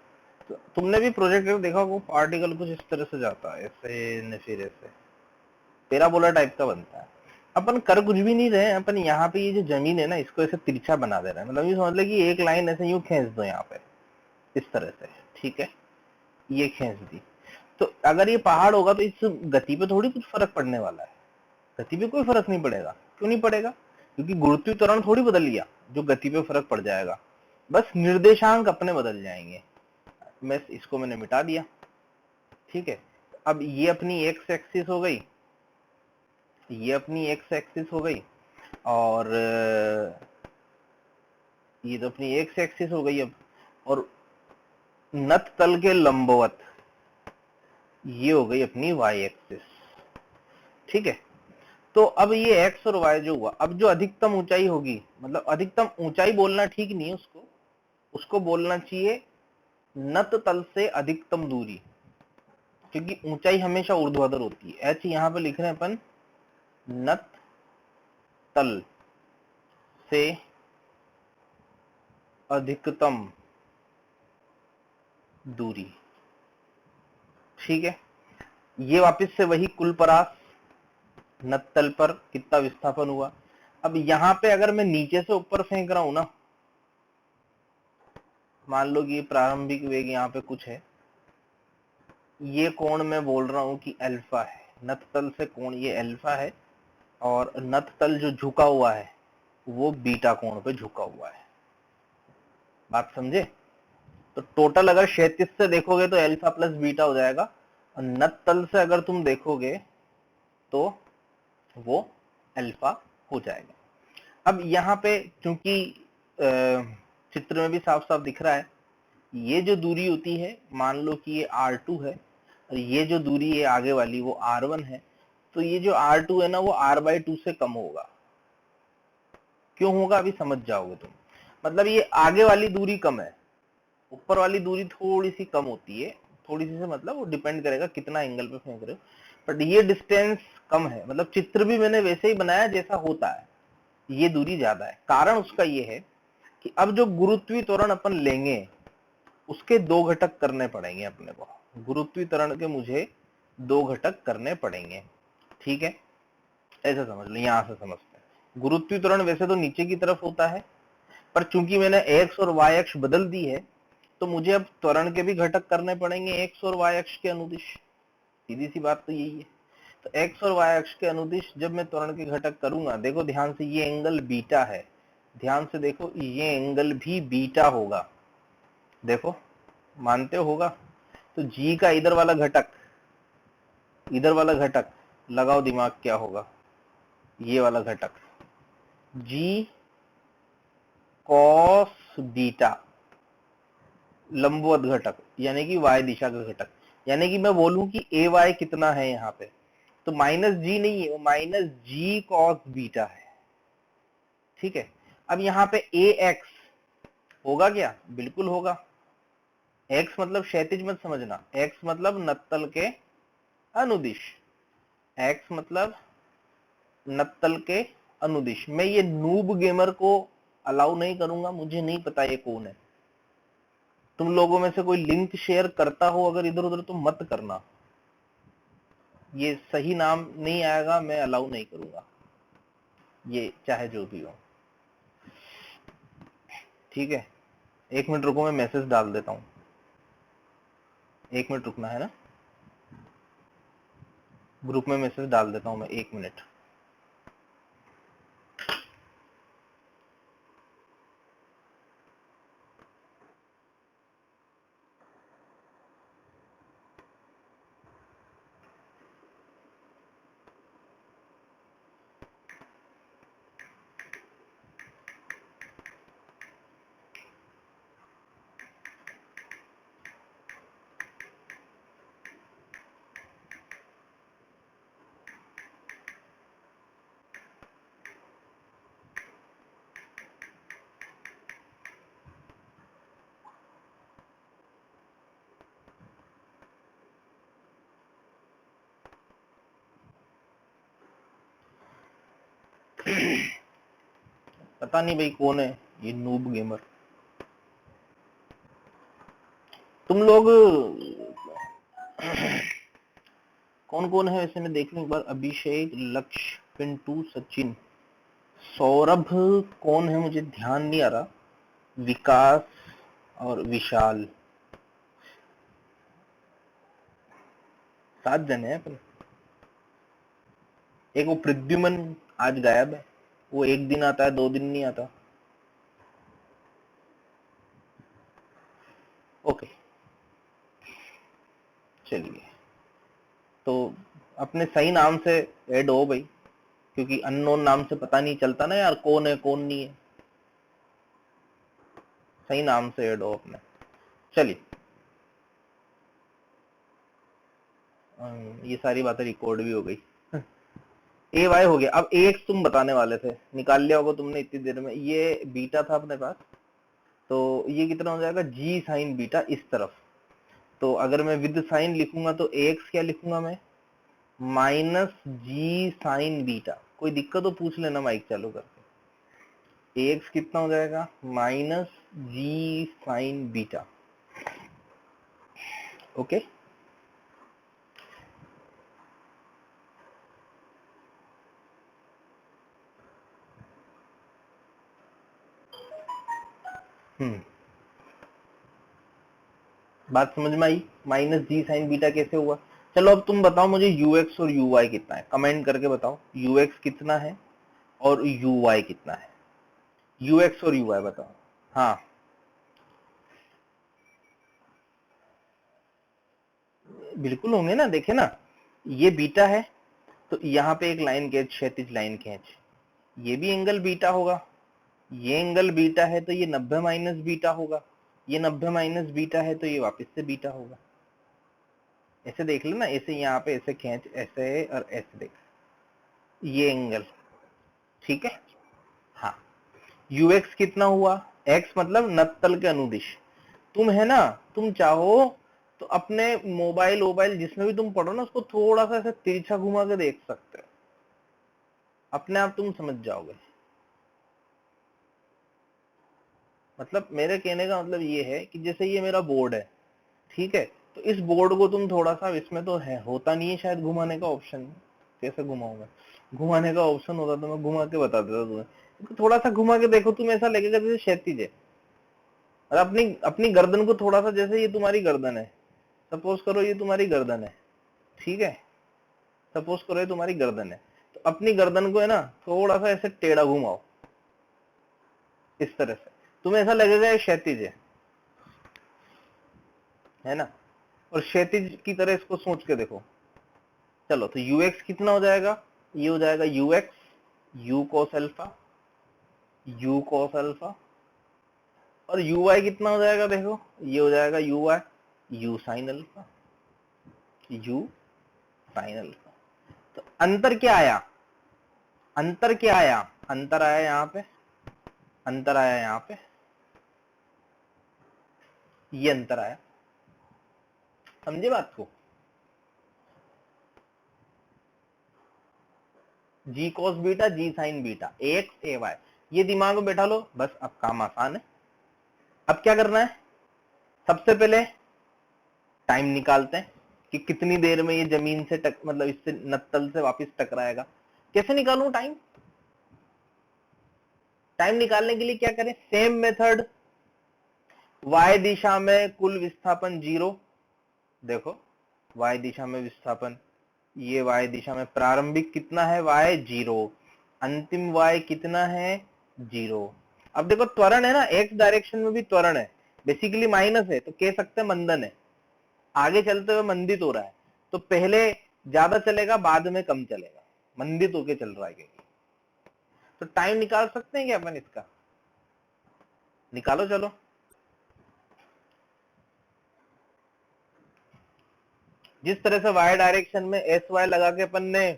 तो तुमने भी प्रोजेक्ट करके देखा होगा, पार्टिकल कुछ इस तरह से जाता है, ऐसे न फिर ऐसे पैराबोला टाइप का बनता है। अपन कर कुछ भी नहीं रहे, अपन यहाँ पे ये जो जमीन है ना, इसको ऐसे तिरछा बना दे रहे हैं, मतलब ये समझ ले कि एक लाइन ऐसे यूं खींच दो यहाँ पे इस तरह से, ठीक है, ये खींच दी। तो अगर ये पहाड़ होगा तो इस गति पे थोड़ी कुछ फर्क पड़ने वाला है, गति पे कोई फर्क नहीं पड़ेगा। क्यों नहीं पड़ेगा? क्योंकि गुरुत्वीय त्वरण थोड़ी बदल लिया जो गति पे फर्क पड़ जाएगा, बस निर्देशांक अपने बदल जाएंगे। मैं इसको मैंने मिटा दिया, ठीक है। अब ये अपनी एक्स एक्सिस हो गई, ये अपनी एक्स एक्सिस हो गई, और ये तो अपनी एक्स एक्सिस हो गई अब, और नत तल के लंबवत ये हो गई अपनी वाई एक्सिस, ठीक है। तो अब ये एक्स और वाई जो हुआ, अब जो अधिकतम ऊंचाई होगी, मतलब अधिकतम ऊंचाई बोलना ठीक नहीं है, उसको उसको बोलना चाहिए नत तल से अधिकतम दूरी, क्योंकि ऊंचाई हमेशा ऊर्ध्वाधर होती है। एच यहाँ पे लिख रहे हैं अपन, नत तल से अधिकतम दूरी, ठीक है। ये वापस से वही कुल परास, नत तल पर कितना विस्थापन हुआ। अब यहाँ पे अगर मैं नीचे से ऊपर फेंक रहा हूं ना, मान लो कि प्रारंभिक वेग यहाँ पे कुछ है, ये कोण मैं बोल रहा हूं कि अल्फा है, नत तल से कोण ये अल्फा है, और नत तल जो झुका हुआ है वो बीटा कोण पे झुका हुआ है। बात समझे? तो टोटल अगर क्षैतिज से देखोगे तो अल्फा प्लस बीटा हो जाएगा, और नत तल से अगर तुम देखोगे तो वो अल्फा हो जाएगा। अब यहाँ पे चूंकि चित्र में भी साफ साफ दिख रहा है, ये जो दूरी होती है, मान लो कि ये R2 है, और ये जो दूरी है आगे वाली वो R1 है, तो ये जो R2 है ना वो R/2 से कम होगा। क्यों होगा अभी समझ जाओगे तुम। मतलब ये आगे वाली दूरी कम है, ऊपर वाली दूरी थोड़ी सी कम होती है, थोड़ी सी से मतलब वो डिपेंड करेगा कितना एंगल पे फेंक रहे हो, बट ये डिस्टेंस कम है, मतलब चित्र भी मैंने वैसे ही बनाया जैसा होता है, ये दूरी ज्यादा है। कारण उसका ये है कि अब जो गुरुत्वीय त्वरण अपन लेंगे उसके दो घटक करने पड़ेंगे अपने को, गुरुत्वीय त्वरण के मुझे दो घटक करने पड़ेंगे, ठीक है। ऐसा समझ लो, यहां से समझते हैं। गुरुत्वीय त्वरण वैसे तो नीचे की तरफ होता है, पर चूंकि मैंने एक्स और वाई अक्ष बदल दी है, तो मुझे अब त्वरण के भी घटक करने पड़ेंगे एक्स और वाई अक्ष के अनुदिश। सीधी सी बात तो यही है। तो एक्स और वाई अक्ष के अनुदिश जब मैं त्वरण के घटक करूंगा, देखो ध्यान से, ये एंगल बीटा है, ध्यान से देखो, ये एंगल भी बीटा होगा, देखो मानते होगा। तो जी का इधर वाला घटक, इधर वाला घटक लगाओ दिमाग, क्या होगा, ये वाला घटक जी कॉस बीटा, लंबवत घटक यानी कि y दिशा का घटक, यानी कि मैं बोलूं कि ए वाई कितना है यहाँ पे, तो माइनस जी नहीं है, वो माइनस जी कॉस बीटा है। ठीक है, अब यहाँ पे ए एक्स होगा क्या? बिल्कुल होगा। एक्स मतलब क्षैतिज मत समझना, एक्स मतलब नत्तल के अनुदिश, एक्स मतलब नत्तल के अनुदिश। मैं ये नूब गेमर को अलाउ नहीं करूंगा, मुझे नहीं पता ये कौन है। तुम लोगों में से कोई लिंक शेयर करता हो अगर इधर उधर तो मत करना, ये सही नाम नहीं आएगा, मैं अलाउ नहीं करूंगा, ये चाहे जो भी हो। ठीक है, 1 मिनट रुको, मैं मैसेज डाल देता हूँ। 1 मिनट रुकना है ना, ग्रुप में मैसेज डाल देता हूँ मैं, 1 मिनट। पता नहीं भाई कौन है ये नूब गेमर। तुम लोग कौन कौन है वैसे, मैं देख लूं एक बार। अभिषेक, लक्ष्य, पिंटू, सचिन, सौरभ कौन है मुझे ध्यान नहीं आ रहा, विकास और विशाल, 7 जने हैं अपन। एक वो प्रद्युमन आज गायब है, वो 1 दिन आता है 2 दिन नहीं आता। ओके चलिए, तो अपने सही नाम से ऐड हो भाई, क्योंकि अननोन नाम से पता नहीं चलता ना यार कौन है कौन नहीं है। सही नाम से ऐड हो अपने। चलिए, ये सारी बातें रिकॉर्ड भी हो गई। ए वाई हो गया, अब ए एक्स तुम बताने वाले थे, निकाल लिया होगा तुमने इतनी देर में। ये बीटा था अपने पास, तो ये कितना हो जाएगा, जी साइन बीटा इस तरफ। तो अगर मैं विद साइन लिखूंगा तो ए एक्स क्या लिखूंगा मैं, माइनस जी साइन बीटा। कोई दिक्कत हो पूछ लेना माइक चालू करके। ए एक्स कितना हो जाएगा, minus g sine beta. Okay, बात समझ में आई, माइनस जी साइन बीटा कैसे हुआ। चलो अब तुम बताओ मुझे ux और uy कितना है, कमेंट करके बताओ ux कितना है और uy कितना है। ux और uy बताओ। हाँ बिल्कुल होंगे ना, देखे ना, ये बीटा है तो यहाँ पे एक लाइन खींच, क्षैतिज लाइन खींच, ये भी एंगल बीटा होगा, ये एंगल बीटा है तो ये 90 माइनस बीटा होगा, ये 90 माइनस बीटा है तो ये वापस से बीटा होगा। ऐसे देख लो ना, ऐसे यहाँ पे ऐसे खींच, ऐसे और ऐसे देख, ये एंगल। ठीक है, हाँ। ux कितना हुआ, x मतलब नत्तल के अनुदिश। तुम है ना, तुम चाहो तो अपने मोबाइल वोबाइल जिसमें भी तुम पढ़ो ना, उसको थोड़ा सा ऐसे तिरछा घुमा के देख सकते हो, अपने आप तुम समझ जाओगे। मतलब मेरे कहने का मतलब ये है कि जैसे ये मेरा बोर्ड है, ठीक है, तो इस बोर्ड को तुम थोड़ा सा, इसमें तो है होता नहीं है शायद घुमाने का ऑप्शन, कैसे घुमाऊं मैं, घुमाने का ऑप्शन होता तो मैं घुमा के बता देता तुम्हें। थोड़ा सा घुमा के देखो, तुम ऐसा लगेगा जैसे क्षैतिज है। और अपनी अपनी गर्दन को थोड़ा सा, जैसे ये तुम्हारी गर्दन है, सपोज करो ये तुम्हारी गर्दन है, ठीक है, सपोज करो ये तुम्हारी गर्दन है, तो अपनी गर्दन को है ना थोड़ा सा ऐसे टेढ़ा घुमाओ, इस तरह से, तुम्हें ऐसा लगेगा ये क्षैतिज है ना। और क्षैतिज की तरह इसको सोच के देखो। चलो तो ux कितना हो जाएगा, ये हो जाएगा ux u cos alpha, u cos alpha और यू वाई कितना हो जाएगा, देखो ये हो जाएगा you why you sine alpha, you sine alpha. तो अंतर क्या आया, अंतर क्या आया, अंतर आया यहाँ पे, अंतर आया यहाँ पे, ये अंतर आया, समझे बात को। G cos beta g sine beta a x a y, ये दिमाग में बैठा लो बस, अब काम आसान है। अब क्या करना है, सबसे पहले टाइम निकालते हैं कि कितनी देर में ये जमीन से मतलब इससे नत्तल से वापस टकराएगा। कैसे निकालूं टाइम, टाइम निकालने के लिए क्या करें, सेम मेथड, y दिशा में कुल विस्थापन 0, देखो y दिशा में विस्थापन, ये y दिशा में प्रारंभिक कितना है y 0, अंतिम y कितना है 0। अब देखो त्वरण है ना, x डायरेक्शन में भी त्वरण है, बेसिकली माइनस है तो कह सकते हैं मंदन है, आगे चलते हुए मंदित हो रहा है, तो पहले ज्यादा चलेगा बाद में कम चलेगा, मंदित होके चल रहा है क्योंकि। तो टाइम निकाल सकते हैं क्या अपन इसका, निकालो चलो। जिस तरह से y डायरेक्शन में एस वाई लगा के अपन ने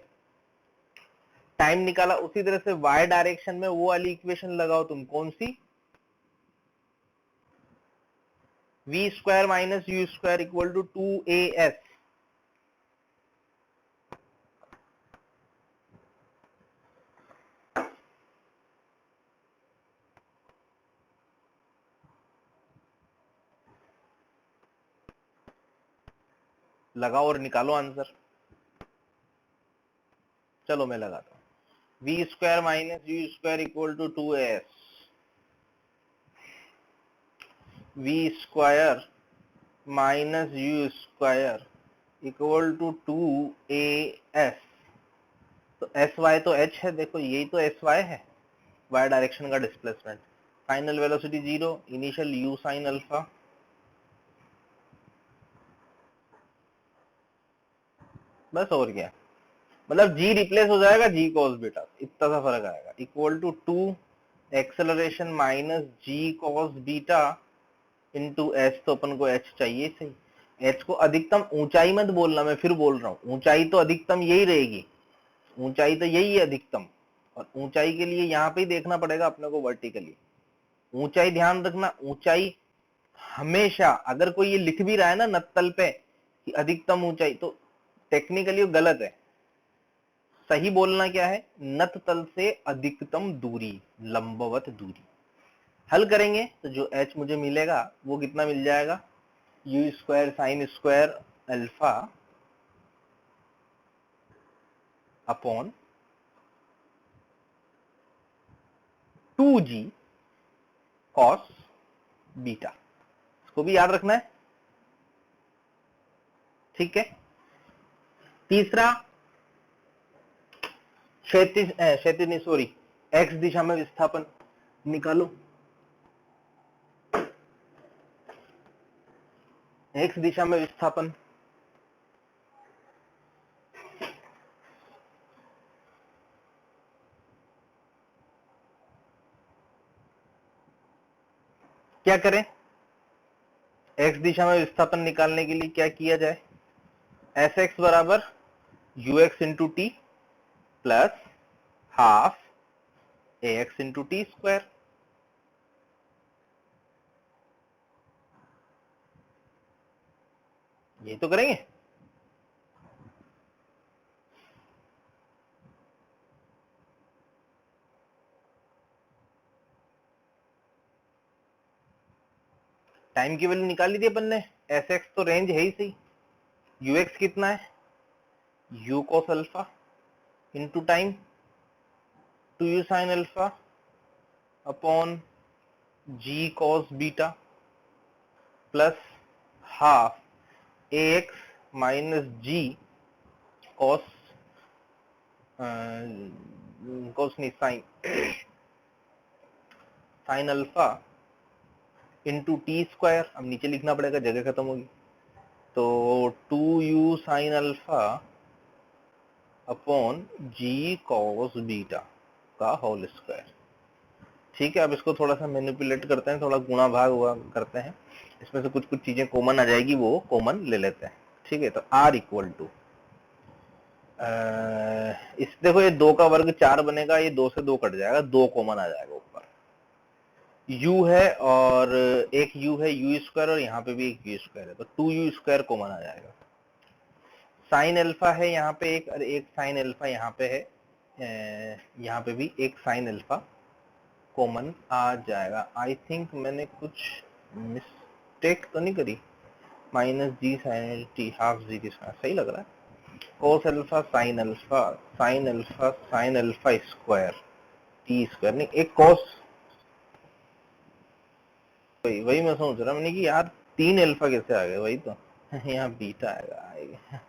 टाइम निकाला, उसी तरह से y डायरेक्शन में वो वाली इक्वेशन लगाओ तुम, कौन सी, v square minus u square equal to 2as। लगाओ और निकालो आंसर, चलो मैं लगाता हूं, v square minus u square equal to 2as, v square minus u square equal to 2as। तो एस वाई तो h है, देखो यही तो एस वाई है, y डायरेक्शन का displacement, final velocity 0, initial u sine alpha, बस और क्या, मतलब g रिप्लेस हो जाएगा g cos बीटा, इतना सा फर्क आएगा, equal to 2 acceleration minus g cos beta into h, तो अपन को h चाहिए सही, h को अधिकतम ऊंचाई मत बोलना, मैं फिर बोल रहा हूँ ऊंचाई तो अधिकतम यही रहेगी, ऊंचाई तो यही है अधिकतम, और ऊंचाई के लिए यहाँ पे ही देखना पड़ेगा अपने को वर्टिकली, ऊंचाई ध्यान रखना, ऊंचाई हमेशा, अगर कोई ये लिख भी रहा है ना नत्तल पे कि अधिकतम ऊंचाई, तो टेक्निकली वो गलत है, सही बोलना क्या है, नत तल से अधिकतम दूरी, लंबवत दूरी। हल करेंगे तो जो h मुझे मिलेगा वो कितना मिल जाएगा, you square sine square alpha upon 2g cos beta, इसको भी याद रखना है, ठीक है। तीसरा, क्षैतिज क्षैतिज नहीं सॉरी, एक्स दिशा में विस्थापन निकालो, एक्स दिशा में विस्थापन, क्या करें, एक्स दिशा में विस्थापन निकालने के लिए क्या किया जाए, एस एक्स बराबर you x into t plus half a x into t square, ये तो करेंगे। टाइम की वैल्यू निकाली थी अपन ने, एस एक्स तो रेंज है ही सही, यू एक्स कितना है, u cos alpha into time 2u sine alpha upon g cos beta plus half a x minus g cos cos नहीं sine sine alpha into t square, अब नीचे लिखना पड़ेगा जगह खत्म होगी, तो 2u sine alpha upon g cos beta का होल स्क्वायर, ठीक है, अब इसको थोड़ा सा मैनिपुलेट करते हैं, थोड़ा गुणा भाग हुआ करते हैं, इसमें से कुछ कुछ चीजें कॉमन आ जाएगी, वो कॉमन ले लेते हैं। ठीक है, तो r इक्वल टू इस देखो ये 2 का वर्ग 4 बनेगा, ये 2 से 2 कट जाएगा, 2 कॉमन आ जाएगा ऊपर। u है और एक u है u स्क्वायर, और यहाँ पे भी एक u स्क्वायर है, तो 2u स्क्वायर कॉमन आ जाएगा। साइन अल्फा है यहाँ पे एक, और एक साइन अल्फा यहाँ पे है, यहाँ पे भी एक साइन अल्फा कॉमन आ जाएगा। आई थिंक मैंने कुछ मिस्टेक तो नहीं करी। Minus g sign T half जी के साथ सही लग रहा है। Cos alpha sign alpha sign alpha sine alpha square T square, नहीं एक कोस, वही मैं सोच रहा मैंने कि यार 3 अल्फा कैसे आ गए, वही तो यहाँ बीटा आएगा।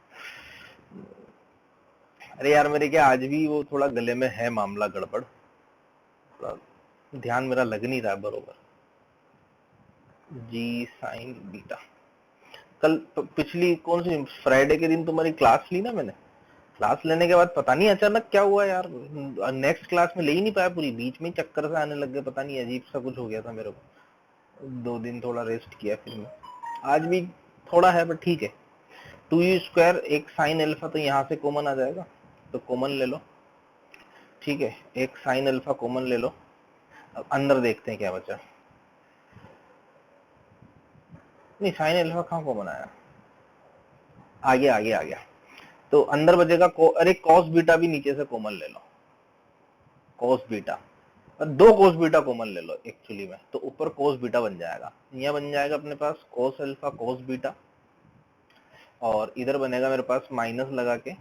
अरे यार मेरे क्या आज भी वो थोड़ा गले में है मामला गड़बड़, थोड़ा ध्यान मेरा लग नहीं रहा है बरोबर। जी साइन बीटा, कल पिछली कौन सी फ्राइडे के दिन तुम्हारी क्लास ली ना मैंने, क्लास लेने के बाद पता नहीं अचानक क्या हुआ यार, नेक्स्ट क्लास में ले ही नहीं पाया पूरी, बीच में चक्कर से आने लग गए, पता नहीं अजीब सा कुछ हो गया था मेरे को। 2 दिन थोड़ा रेस्ट किया, फिर मैं आज भी थोड़ा है बट ठीक है। 2u स्क्वायर एक साइन अल्फा तो यहाँ से कॉमन आ जाएगा, तो कॉमन ले लो। ठीक है, एक साइन अल्फा कॉमन ले लो। अब अंदर देखते हैं क्या बचा। नहीं साइन अल्फा कहाँ कॉमन आया, आ गया। तो अंदर बचेगा अरे कॉस बीटा भी नीचे से कॉमन ले लो, कॉस बीटा, और 2 कॉस बीटा कॉमन ले लो एक्चुअली में, तो ऊपर कॉस बीटा बन जाएगा, यहाँ बन जाएगा अपने पास कॉस अल्फा कॉस बीटा, और इधर बनेगा मेरे पास माइनस लगा के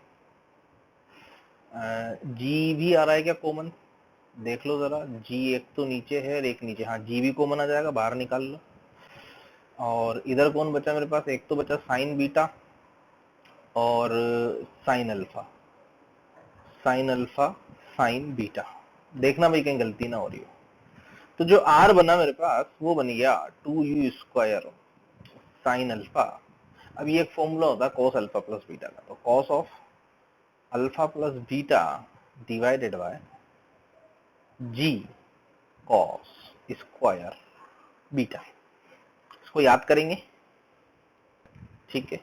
जी भी आ रहा है क्या कॉमन, देख लो जरा, जी एक तो नीचे है और एक नीचे, हाँ जी भी कॉमन आ जाएगा, बाहर निकाल लो। और इधर कौन बचा मेरे पास, एक तो बचा साइन बीटा और sign alpha, sign alpha sign beta, देखना भाई कहीं गलती ना हो रही हो। तो जो r बना मेरे पास वो बन गया 2u स्क्वायर साइन अल्फा। अब ये एक फॉर्मूला होता है cos अल्फा प्लस बीटा का, तो cos of alpha plus beta divided by g cos square beta, इसको याद करेंगे। ठीक है,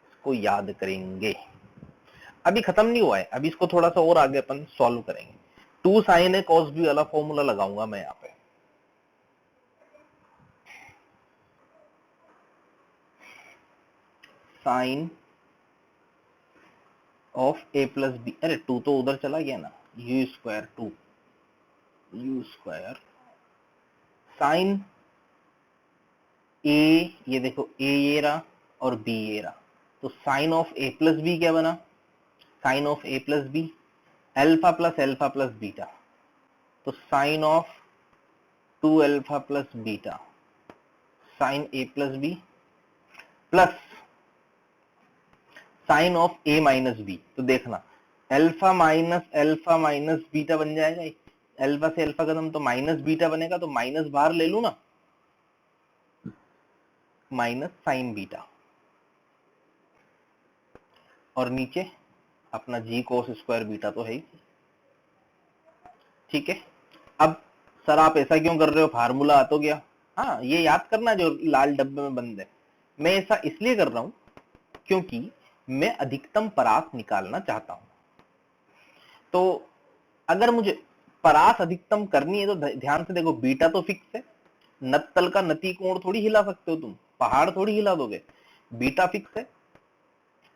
इसको याद करेंगे, अभी खत्म नहीं हुआ है, अभी इसको थोड़ा सा और आगे अपन सॉल्व करेंगे। 2 साइन है cos b वाला फॉर्मूला लगाऊंगा मैं यहाँ पे, sine of a plus B, अरे 2 तो उधर चला गया ना, u square 2 u square sine a, ये देखो a ये रहा और b ये रहा, तो sine of a plus b क्या बना, sine of a plus b, alpha plus beta, तो sine of 2 alpha plus beta sine a plus b plus sine of a minus b, तो देखना अल्फा माइनस बीटा बन जाएगा, अल्फा से अल्फा खत्म तो माइनस बीटा बनेगा, तो माइनस बाहर ले लू ना, माइनस साइन बीटा, और नीचे अपना जी कोस स्क्वायर बीटा तो है ही। ठीक है, अब सर आप ऐसा क्यों कर रहे हो, फार्मूला आ तो गया, हाँ ये याद करना जो लाल डब्बे में बंद है, मैं ऐसा इसलिए कर रहा हूं क्योंकि मैं अधिकतम परास निकालना चाहता हूं। तो अगर मुझे परास अधिकतम करनी है तो ध्यान से देखो, बीटा तो फिक्स है, नत्तल का नती कोण थोड़ी हिला सकते हो तुम, पहाड़ थोड़ी हिला दोगे, बीटा फिक्स है।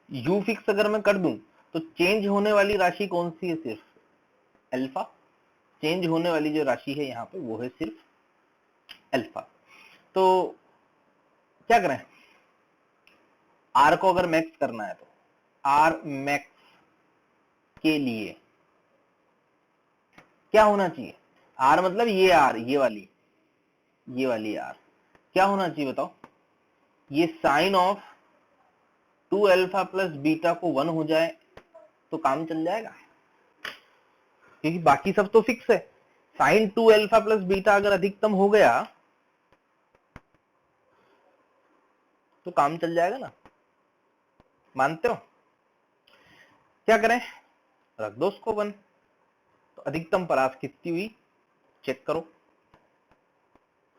यू फिक्स अगर मैं कर दूं तो चेंज होने वाली राशि कौन सी है, सिर्फ अल्फा, चेंज होने वाली जो राशि है यहाँ पे वो है सिर्फ अल्फा। तो क्या करें, आर को अगर मैक्स करना है तो आर मैक्स के लिए क्या होना चाहिए, आर मतलब ये आर, ये वाली आर क्या होना चाहिए बताओ, ये sine of 2 alpha plus beta को 1 हो जाए तो काम चल जाएगा, क्योंकि बाकी सब तो फिक्स है। साइन 2 अल्फा प्लस बीटा अगर अधिकतम हो गया तो काम चल जाएगा ना, मानते हो। क्या करें, रख दो उसको 1, तो तो अधिकतम परास कितनी हुई चेक करो।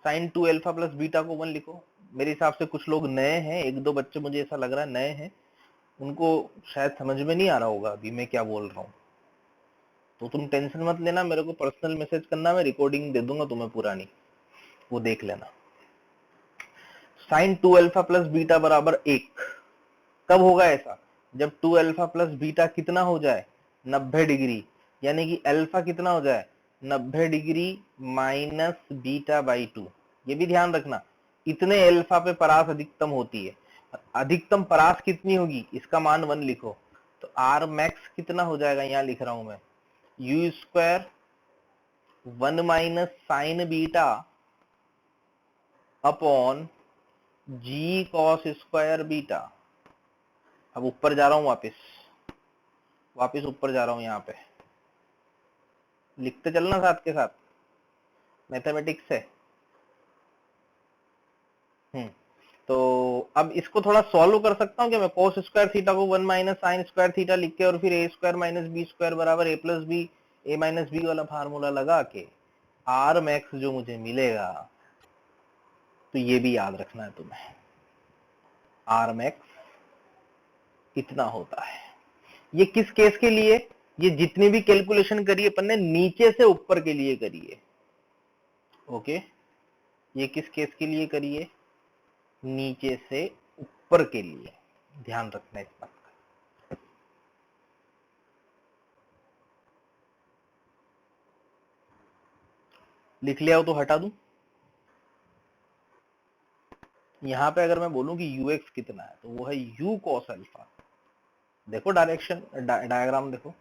साइन 2 अल्फा प्लस बीटा को 1 लिखो। मेरे हिसाब से कुछ लोग नए हैं, एक दो बच्चे मुझे ऐसा लग रहा है नए हैं, उनको शायद समझ में नहीं आ रहा होगा अभी मैं क्या बोल रहा हूँ, तो तुम टेंशन मत लेना, मेरे को पर्सनल मैसेज करना, मैं रिकॉर्डिंग दे दूंगा तुम्हें पुरानी, वो देख लेना। साइन 2 अल्फा प्लस बीटा बराबर 1 कब होगा ऐसा, जब 2 अल्फा प्लस बीटा कितना हो जाए 90 डिग्री, यानी कि अल्फा कितना हो जाए 90 डिग्री माइनस बीटा बाई 2। ये भी ध्यान रखना, इतने अल्फा पे परास अधिकतम होती है। अधिकतम परास कितनी होगी, इसका मान 1 लिखो, तो आर मैक्स कितना हो जाएगा, यहां लिख रहा हूं मैं, u square 1 minus sine beta upon g cos square beta. अब ऊपर जा रहा हूं, वापस ऊपर जा रहा हूं, यहां पे लिखते चलना साथ के साथ, मैथमेटिक्स है। तो अब इसको थोड़ा सॉल्व कर सकता हूं क्या मैं, कोस स्क्वायर थीटा को 1 माइनस साइन स्क्वायर थीटा लिख के और फिर ए स्क्वायर माइनस बी स्क्वायर बराबर ए प्लस बी, ए माइनस बी वाला फार्मूला लगा के आर मैक्स जो मुझे मिलेगा, तो ये भी याद रखना है तुम्हें, आर मैक्स इतना होता है। ये किस केस के लिए, ये जितनी भी कैलकुलेशन करी अपन ने नीचे से ऊपर के लिए करी है, ओके, ये किस केस के लिए करी है, नीचे से ऊपर के लिए, ध्यान रखना इस बात का। लिख लिया हो तो हटा दूं। यहां पे अगर मैं बोलूं कि ux कितना है, तो वो है u cos अल्फा, देखो डायरेक्शन डायग्राम देखो।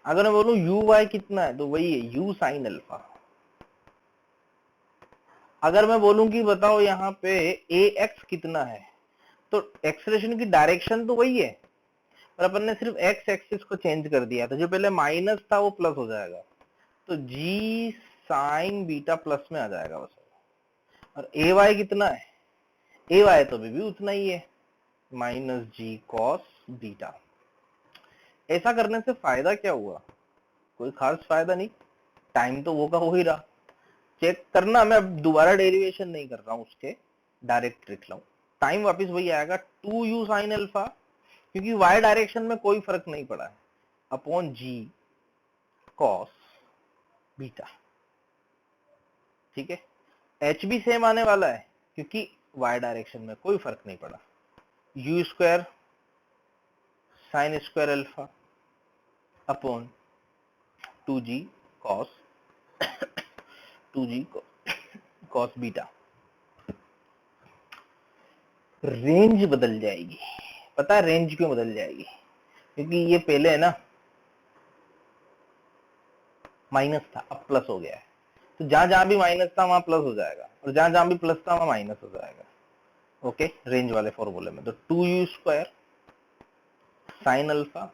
अगर मैं बोलूं uy कितना है, तो वही है u sin अल्फा। अगर मैं बोलूं कि बताओ यहाँ पे ax कितना है, तो एक्सेलरेशन की डायरेक्शन तो वही है, पर अपन ने सिर्फ एक्स एक्सिस को चेंज कर दिया, तो जो पहले माइनस था वो प्लस हो जाएगा, तो जी साइन बीटा प्लस में आ जाएगा बस। और ए वाई कितना है, ए वाई तो भी उतना ही है, माइनस जी कॉस बीटा। ऐसा करने से फायदा क्या हुआ, कोई खास फायदा नहीं, टाइम तो वो का हो ही रहा। चेक करना, मैं अब दोबारा डेरिवेशन नहीं कर रहा हूँ उसके, डायरेक्ट लिख रहा हूँ, टाइम वापस वही आएगा 2u साइन अल्फा, क्योंकि y डायरेक्शन में कोई फर्क नहीं पड़ा है, अपॉन जी कॉस बीटा। ठीक है, एच भी सेम आने वाला है क्योंकि y डायरेक्शन में कोई फर्क नहीं पड़ा, you square sine square alpha upon 2g cos 2g cos beta. Range बदल जाएगी, पता है रेंज क्यों बदल जाएगी, क्योंकि ये पहले है ना माइनस था, अब प्लस हो गया है, तो जहां जहां भी माइनस था वहां प्लस हो जाएगा, और जहां जहां भी प्लस था वहां माइनस हो जाएगा। ओके, रेंज वाले फॉर्मूले में तो 2u square sine alpha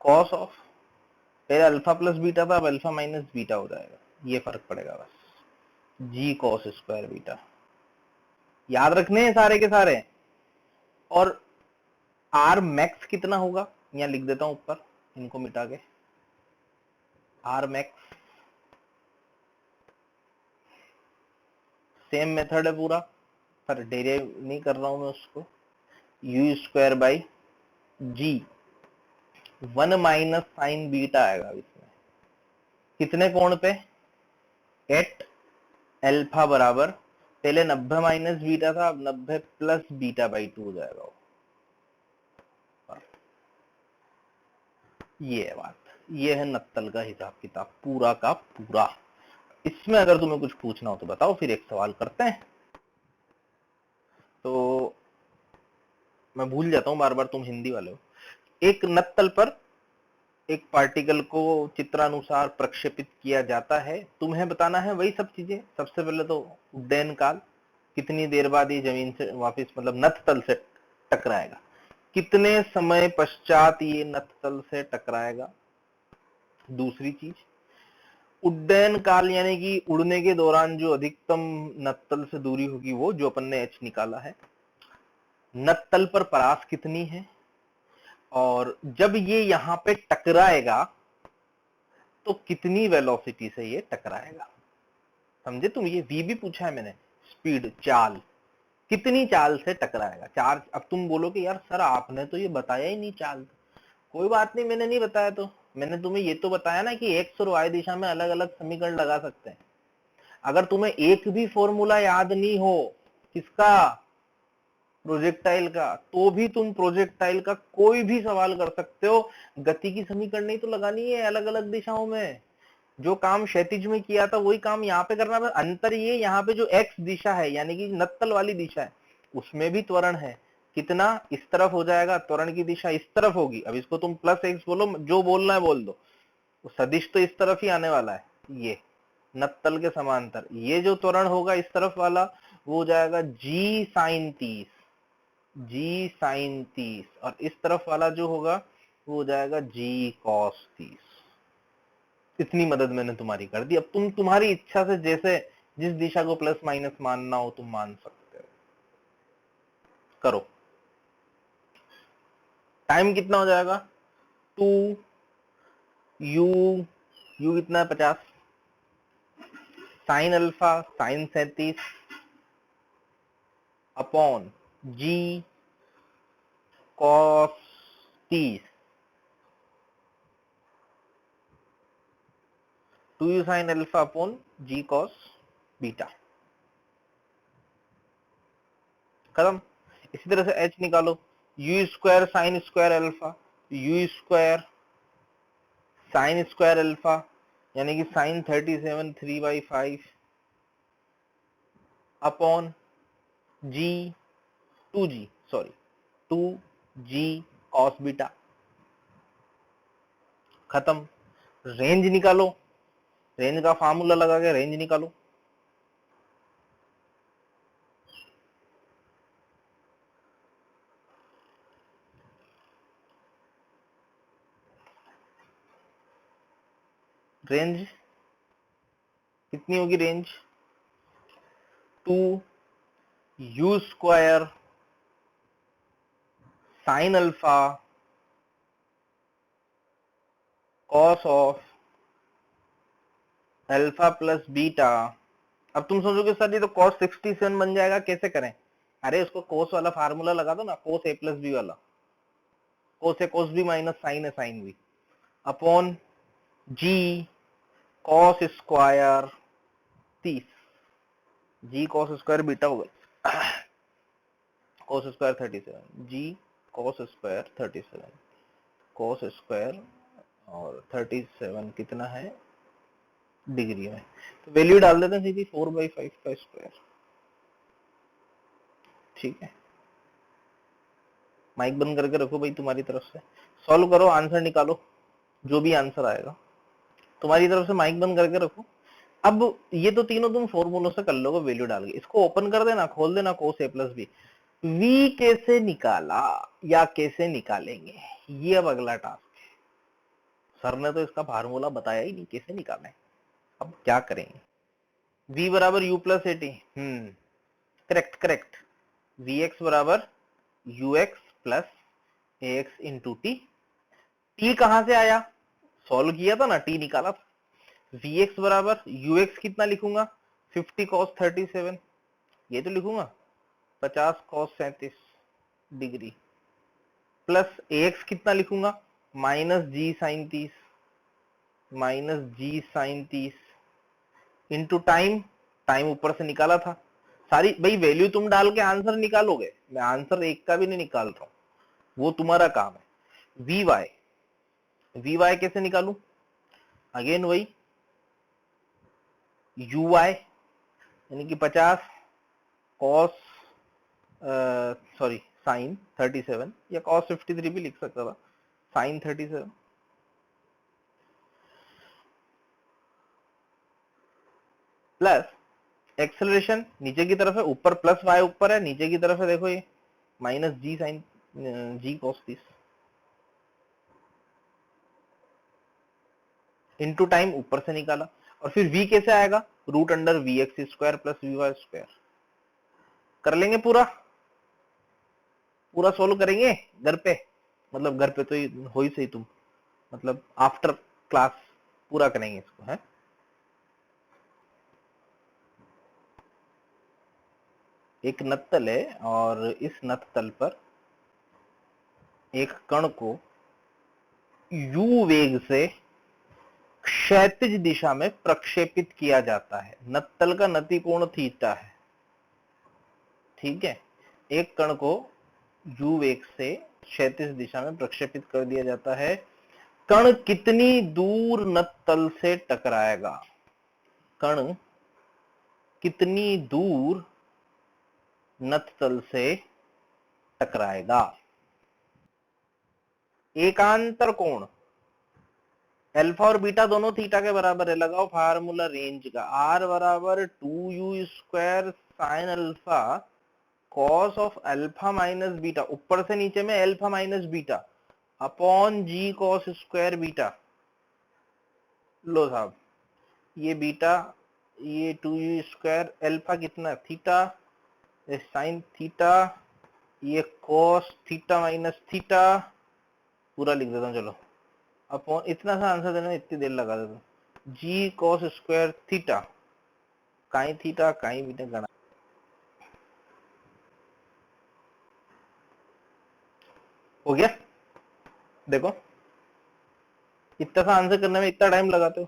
cos of, पहले अल्फा प्लस बीटा था, अब अल्फा माइनस बीटा हो जाएगा, ये फर्क पड़ेगा बस, जी कॉस स्क्वायर बीटा। याद रखने हैं सारे के सारे। और आर मैक्स कितना होगा, यहाँ लिख देता हूं ऊपर, इनको मिटा के, आर मैक्स सेम मेथड है पूरा, पर डेरिव नहीं कर रहा हूं मैं उसको, u square by g 1 minus sine beta आएगा इसमें, कितने कोण पे, एट अल्फा बराबर, पहले 90 माइनस बीटा था, अब 90 प्लस बीटा बाई 2 हो जाएगा वो। ये है बात, ये है नत्तल का हिसाब किताब पूरा का पूरा। इसमें अगर तुम्हें कुछ पूछना हो तो बताओ, फिर एक सवाल करते हैं। तो मैं भूल जाता हूं बार बार, तुम हिंदी वाले हो। एक नत्तल पर एक पार्टिकल को चित्रानुसार प्रक्षेपित किया जाता है, तुम्हें बताना है वही सब चीजें। सबसे पहले तो उड्डयन काल, कितनी देर बाद ये जमीन से वापस मतलब नत्तल से टकराएगा, कितने समय पश्चात ये नत्तल से टकराएगा। दूसरी चीज, उड्डयन काल यानी कि उड़ने के दौरान जो अधिकतम नत्तल से दूरी होगी, वो जो अपन ने एच निकाला है। नत्तल पर परास कितनी है, और जब ये यहां पे टकराएगा तो कितनी वेलोसिटी से ये टकराएगा। समझे तुम, ये v भी पूछा है मैंने, स्पीड, चाल, कितनी चाल से टकराएगा। चार, अब तुम बोलो कि यार सर आपने तो ये बताया ही नहीं चाल। कोई बात नहीं, मैंने नहीं बताया तो मैंने तुम्हें ये तो बताया ना कि x और y दिशा में अलग अलग समीकरण लगा सकते हैं। अगर तुम्हें एक भी फॉर्मूला याद नहीं हो किसका, प्रोजेक्टाइल का, तो भी तुम प्रोजेक्टाइल का कोई भी सवाल कर सकते हो। गति की समीकरण नहीं तो लगानी है अलग अलग दिशाओं में। जो काम क्षैतिज में किया था वही काम यहाँ पे करना है। अंतर ये, यहाँ पे जो x दिशा है यानी कि नत्तल वाली दिशा है, उसमें भी त्वरण है। कितना, इस तरफ हो जाएगा, त्वरण की दिशा इस तरफ होगी। अब इसको तुम प्लस x बोलो, जो बोलना है बोल दो, तो सदिश तो इस तरफ ही आने वाला है। ये नत्तल के समांतर ये जो त्वरण होगा इस तरफ वाला, वो हो जाएगा g sin 30, g sin 30, और इस तरफ वाला जो होगा वो हो जाएगा g cos 30। इतनी मदद मैंने तुम्हारी कर दी। अब तुम तुम्हारी इच्छा से जैसे जिस दिशा को प्लस माइनस मानना हो तुम मान सकते हो। करो। टाइम कितना हो जाएगा, 2 u कितना है 50, sine alpha sine 37 upon g cos 30, 2u sine alpha upon g cos beta. खत्म। इसी तरह से h निकालो, u square sine square alpha, u square sine square alpha यानी कि sine 37 3/5 upon g 2g cos beta. खत्म। रेंज निकालो, रेंज का फार्मूला लगा के रेंज निकालो। रेंज कितनी होगी, range 2u square sine alpha cos of alpha plus beta. अब तुम सोचोगे सर ये तो cos 67 बन जाएगा, कैसे करें। अरे उसको cos वाला फार्मूला लगा दो ना, cos a प्लस बी वाला, cos a cos b minus sine है sine b upon g cos square 30, g cos square beta हो गया cos square 37, g cos square 37, cos square और 37 कितना है डिग्री में, तो वैल्यू डाल देते हैं सीधी 4/5 का स्क्वायर। ठीक है, माइक बंद करके रखो भाई, तुम्हारी तरफ से सॉल्व करो, आंसर निकालो, जो भी आंसर आएगा तुम्हारी तरफ से माइक बंद करके रखो। अब ये तो तीनों तुम फॉर्मूलों से कर लोगे वैल्यू डाल के, इसको ओपन कर देना, खोल देना cos a plus B. v कैसे निकाला या कैसे निकालेंगे, ये अब अगला टास्क है। सर ने तो इसका फार्मूला बताया ही नहीं, कैसे निकालें, अब क्या करेंगे। v बराबर u plus a T, correct correct, vx बराबर ux plus ax into T. T कहां से आया, सॉल्व किया था ना, टी निकाला था। vx बराबर ux कितना लिखूंगा, 50 cos 37, ये तो लिखूंगा 50 cos 37 डिग्री, प्लस ax कितना लिखूंगा, minus g sign 30, minus g sign 30 into time, time ऊपर से निकाला था। सारी भाई वैल्यू तुम डाल के आंसर निकालोगे, मैं आंसर एक का भी नहीं निकाल रहा हूं, वो तुम्हारा काम है। वी वाई कैसे निकालू, अगेन वही यू वाई यानी कि 50 कॉस सॉरी साइन 37 या कॉस 53 भी लिख सकता था, साइन 37 प्लस एक्सेलरेशन नीचे की तरफ है, ऊपर प्लस वाई ऊपर है, नीचे की तरफ है देखो ये minus g sine g cos 30 into time ऊपर से निकाला। और फिर v कैसे आएगा, root under v x square plus v y square. कर लेंगे पूरा, पूरा सोल्व करेंगे घर पे, मतलब घर पे तो हो ही सही तुम, मतलब आफ्टर क्लास पूरा करेंगे इसको, है। एक नत्तल है और इस नत्तल पर एक कण को u वेग से क्षैतिज दिशा में प्रक्षेपित किया जाता है। नत्तल का नति कोण थीटा है, ठीक है। एक कण को u वेग से क्षैतिज दिशा में प्रक्षेपित कर दिया जाता है। कण कितनी दूर नत्तल से टकराएगा? कण कितनी दूर नत्तल से टकराएगा? एकांतर कोण अल्फा और बीटा दोनों थीटा के बराबर है। लगाओ फार्मूला रेंज का, r बराबर 2u square sine alpha cos of alpha minus beta, ऊपर से नीचे में alpha minus beta upon g cos square beta. लो साहब, ये बीटा, ये 2u स्क्वायर, अल्फा कितना थीटा, साइन थीटा, ये कॉस थीटा माइनस थीटा, पूरा लिख देता हूँ चलो, अपॉन, इतना सा आंसर देने में इतनी देर लगा देता हूँ, जी कॉस स्क्वायर थीटा, काई थीटा काई बीटा गणा। हो गया? देखो, इतना सा आंसर करने में इतना टाइम लगाते हो,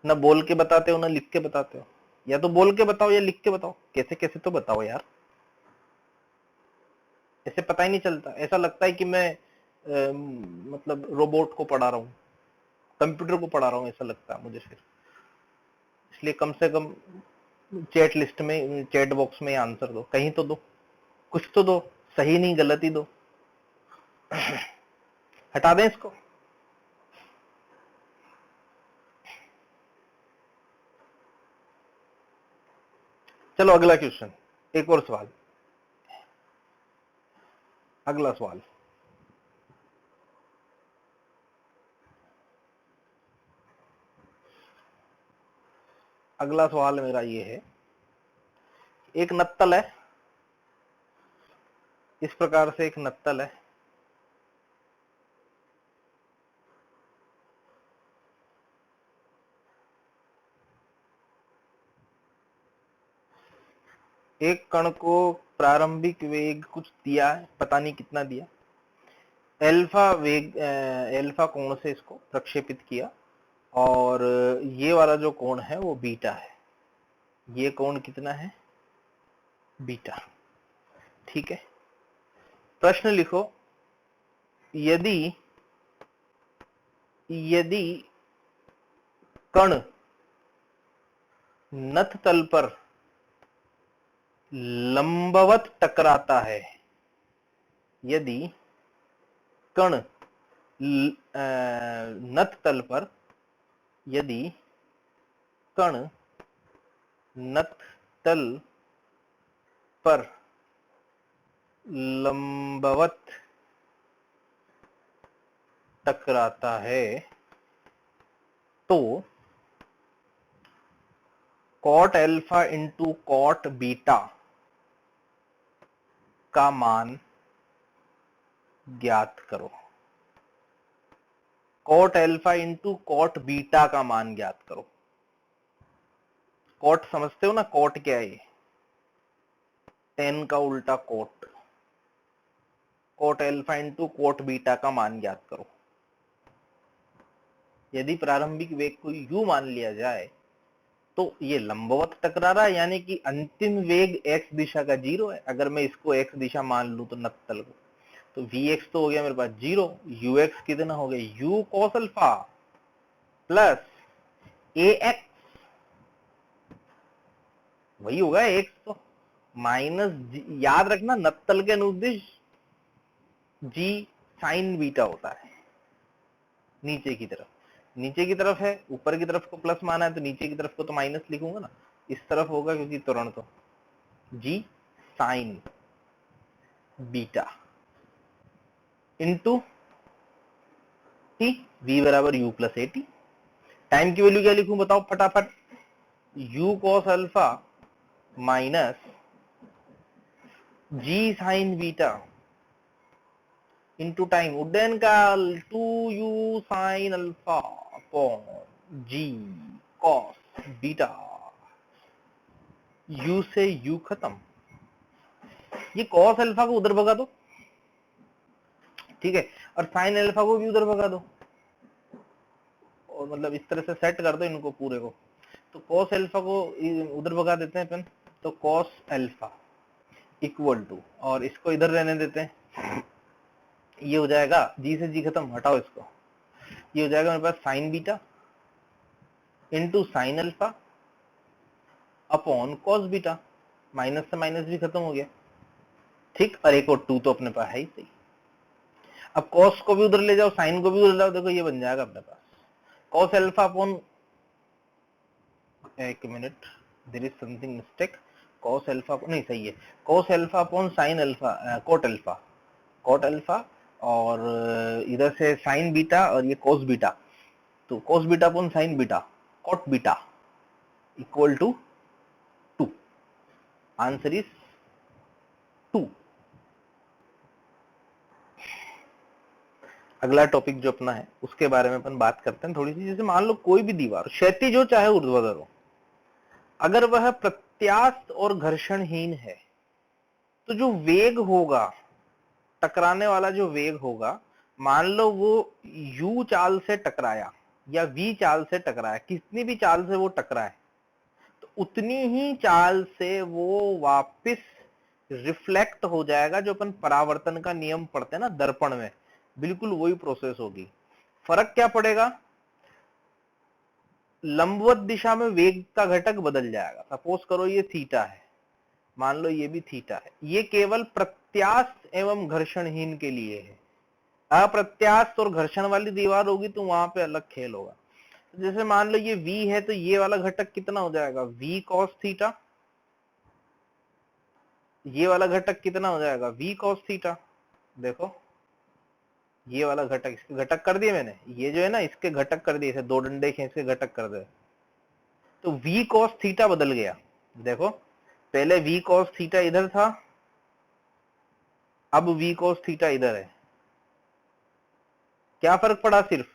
ना बोल के बताते हो ना लिख के बताते हो। या तो बोल के बताओ या लिख के बताओ, कैसे कैसे तो बताओ यार। ऐसे पता ही नहीं चलता, ऐसा लगता है कि मैं मतलब रोबोट को पढ़ा रहा हूँ, कंप्यूटर को पढ़ा रहा हूँ, ऐसा लगता है मुझे फिर। इसलिए कम से कम चैट लिस्ट में, चैट बॉक्स में आंसर दो, कहीं तो दो, कुछ तो दो, सही नहीं गलत ही दो। हटा दें इसको। चलो अगला क्वेश्चन, एक और सवाल, अगला सवाल। अगला सवाल मेरा ये है, एक नत्तल है, इस प्रकार से एक नत्तल है, एक कण को प्रारंभिक वेग कुछ दिया है, पता नहीं कितना दिया, अल्फा वेग, अल्फा कोण से इसको प्रक्षेपित किया, और ये वाला जो कोण है वो बीटा है। ये कोण कितना है? बीटा, ठीक है। प्रश्न लिखो, यदि यदि कण नत्थ तल पर लंबवत टकराता है, यदि कण नत्थ तल पर, यदि कण नत्थ तल पर लंबवत टकराता है तो cot alpha into cot beta का मान ज्ञात करो। Cot alpha into cot beta का मान ज्ञात करो। कॉट समझते हो ना, कॉट क्या है? टेन का उल्टा cot. Cot alpha into cot beta का मान ज्ञात करो। यदि प्रारंभिक वेग को u मान लिया जाए तो ये लंबवत टकरा रहा है, यानी कि अंतिम वेग x दिशा का 0 है। अगर मैं इसको x दिशा मान लूं तो नत्तल को, तो vx तो हो गया मेरे पास 0, ux कितना हो गया, u cos alpha plus ax, वही होगा x, तो माइनस, याद रखना नत्तल के अनुदिश g साइन बीटा होता है। नीचे की तरफ, नीचे की तरफ है, ऊपर की तरफ को प्लस माना है तो नीचे की तरफ को तो माइनस लिखूंगा ना, इस तरफ होगा क्योंकि त्वरण तो g sine beta into t, v बराबर u plus a t. Time की वैल्यू क्या लिखूं बताओ फटाफट, u cos alpha minus g sine beta into time, उड्डयन काल 2u sine alpha upon g cos beta, u से यू खत्म, ये कॉस अल्फा को उधर भगा दो, ठीक है, और साइन अल्फा को भी उधर भगा दो, और मतलब इस तरह से सेट कर दो इनको पूरे को। तो कॉस अल्फा को उधर भगा देते हैं अपन, तो कॉस अल्फा इक्वल टू, और इसको इधर रहने देते हैं, ये हो जाएगा जी से जी खत्म, हटाओ इसको, ये हो जाएगा मेरे पास sine beta into sine alpha upon cos beta, minus से माइनस भी खत्म हो गया, ठीक, और एक और टू तो अपने पास है ही सही। अब कॉस को भी उधर ले जाओ, साइन को भी उधर ले जाओ, देखो ये बन जाएगा अपने पास कॉस अल्फा अपॉन, एक मिनट, there is something mistake, cos alpha नहीं सही है, cos alpha upon sine alpha, cot alpha और इधर से साइन बीटा और ये कॉस बीटा, तो cos beta upon sine beta cot beta equal to 2, answer is 2। अगला टॉपिक जो अपना है उसके बारे में अपन बात करते हैं थोड़ी सी। जैसे मान लो कोई भी दीवार क्षैतिज हो चाहे ऊर्ध्वाधर हो, अगर वह प्रत्यास्थ और घर्षणहीन है तो जो वेग होगा, टकराने वाला जो वेग होगा, मान लो वो u चाल से टकराया या v चाल से टकराया, कितनी भी चाल से वो टकराए, तो उतनी ही चाल से वो वापस रिफ्लेक्ट हो जाएगा। जो अपन परावर्तन का नियम पढ़ते हैं ना दर्पण में, बिल्कुल वही प्रोसेस होगी। फर्क क्या पड़ेगा, लंबवत दिशा में वेग का घटक बदल जाएगा। सपोज करो ये थीटा है, मान लो ये भी थीटा है, ये केवल प्रत्यास्थ एवं घर्षणहीन के लिए है। अप्रत्यास्थ और घर्षण वाली दीवार होगी तो वहां पे अलग खेल होगा। जैसे मान लो ये v है, तो ये वाला घटक कितना हो जाएगा, v cos थीटा, ये वाला घटक कितना हो जाएगा, v cos थीटा। देखो ये वाला घटक, इसके घटक कर दिए मैंने, ये जो है ना इसके घटक कर दिए, दो डंडे खींच के घटक कर दे, तो v cos थीटा बदल गया। देखो पहले v cos थीटा इधर था, अब v cos थीटा इधर है। क्या फर्क पड़ा, सिर्फ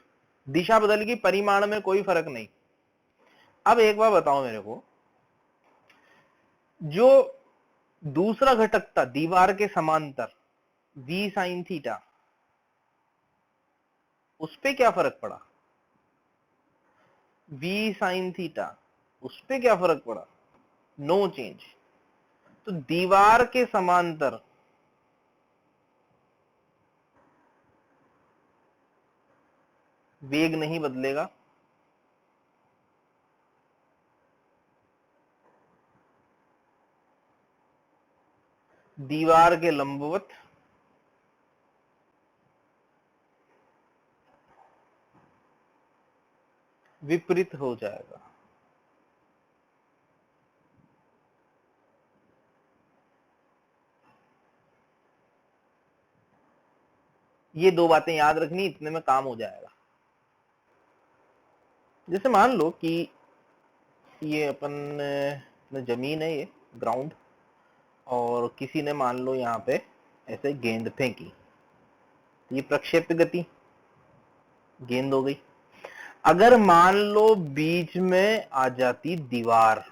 दिशा बदल गई, परिमाण में कोई फर्क नहीं। अब एक बार बताओ मेरे को, जो दूसरा घटक था दीवार के समांतर v sin थीटा, उस पे क्या फर्क पड़ा, v sin थीटा, उस पे क्या फर्क पड़ा, नो चेंज। तो दीवार के समांतर वेग नहीं बदलेगा, दीवार के लंबवत विपरीत हो जाएगा। ये दो बातें याद रखनी, इतने में काम हो जाएगा। जैसे मान लो कि ये अपन जमीन है, ये ग्राउंड, और किसी ने मान लो यहाँ पे ऐसे गेंद फेंकी, ये प्रक्षेप गति, गेंद हो गई। अगर मान लो बीच में आ जाती दीवार,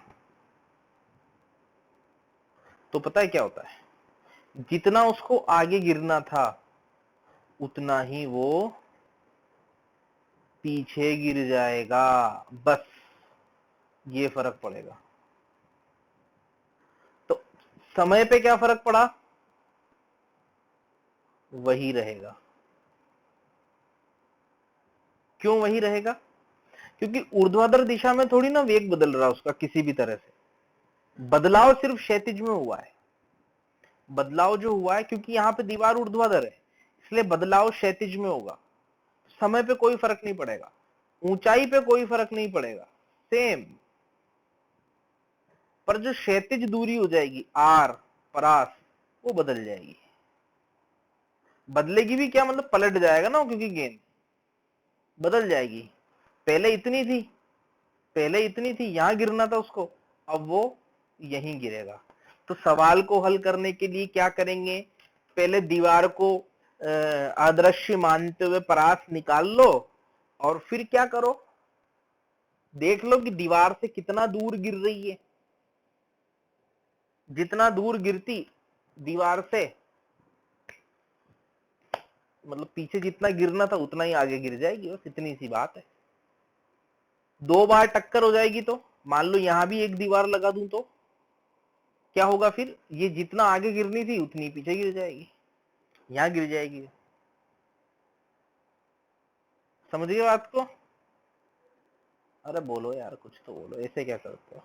तो पता है क्या होता है, जितना उसको आगे गिरना था उतना ही वो पीछे गिर जाएगा, बस ये फर्क पड़ेगा। तो समय पे क्या फर्क पड़ा, वही रहेगा। क्यों वही रहेगा, क्योंकि ऊर्ध्वाधर दिशा में थोड़ी ना वेग बदल रहा उसका किसी भी तरह से, बदलाव सिर्फ क्षैतिज में हुआ है। बदलाव जो हुआ है क्योंकि यहाँ पे दीवार ऊर्ध्वाधर है, इसलिए बदलाव क्षैतिज में होगा। समय पे कोई फर्क नहीं पड़ेगा, ऊंचाई पे कोई फर्क नहीं पड़ेगा, सेम। पर जो क्षैतिज दूरी हो जाएगी आर परास, वो बदल जाएगी। बदलेगी भी क्या, मतलब पलट जाएगा ना, क्योंकि गेंद बदल जाएगी। पहले इतनी थी, यहां गिरना था उसको, अब वो यहीं गिरेगा। तो सवाल को हल करने के लिए क्या करेंगे, पहले दीवार को अदृश्य मानते हुए परास निकाल लो, और फिर क्या करो, देख लो कि दीवार से कितना दूर गिर रही है। जितना दूर गिरती दीवार से, मतलब पीछे जितना गिरना था उतना ही आगे गिर जाएगी, बस इतनी सी बात है। 2 बार टक्कर हो जाएगी तो मान लो यहां भी एक दीवार लगा दूं तो क्या होगा फिर, ये जितना आगे गिरनी थी उतनी पीछे गिर जाएगी, यहां गिर जाएगी। समझिए बात को। अरे बोलो यार, कुछ तो बोलो, ऐसे क्या करते हो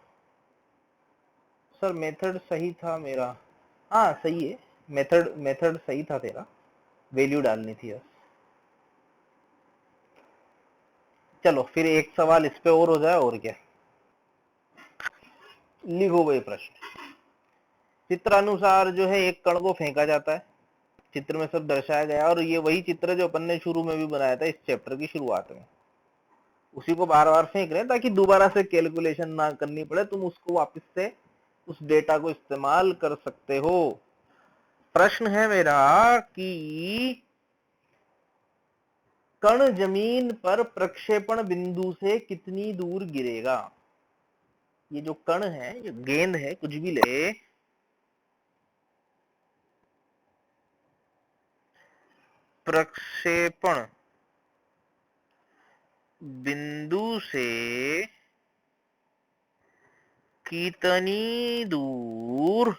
सर। मेथड सही था मेरा, हाँ सही है, मेथड मेथड सही था तेरा, वैल्यू डालनी थी बस। चलो फिर एक सवाल इस पे और हो जाए, और क्या। लिखो भाई प्रश्न। चित्रानुसार जो है एक कण को फेंका जाता है, चित्र में सब दर्शाया गया, और ये वही चित्र जो अपन ने शुरू में भी बनाया था इस चैप्टर की शुरुआत में, उसी को बार बार फेंक रहे हैं ताकि दोबारा से कैलकुलेशन ना करनी पड़े, तुम उसको वापस से उस डेटा को इस्तेमाल कर सकते हो। प्रश्न है मेरा कि कण जमीन पर प्रक्षेपण बिंदु से कितनी दूर गिरेगा। ये जो कण है, जो गेंद है, कुछ भी ले, प्रक्षेपण बिंदु से कितनी दूर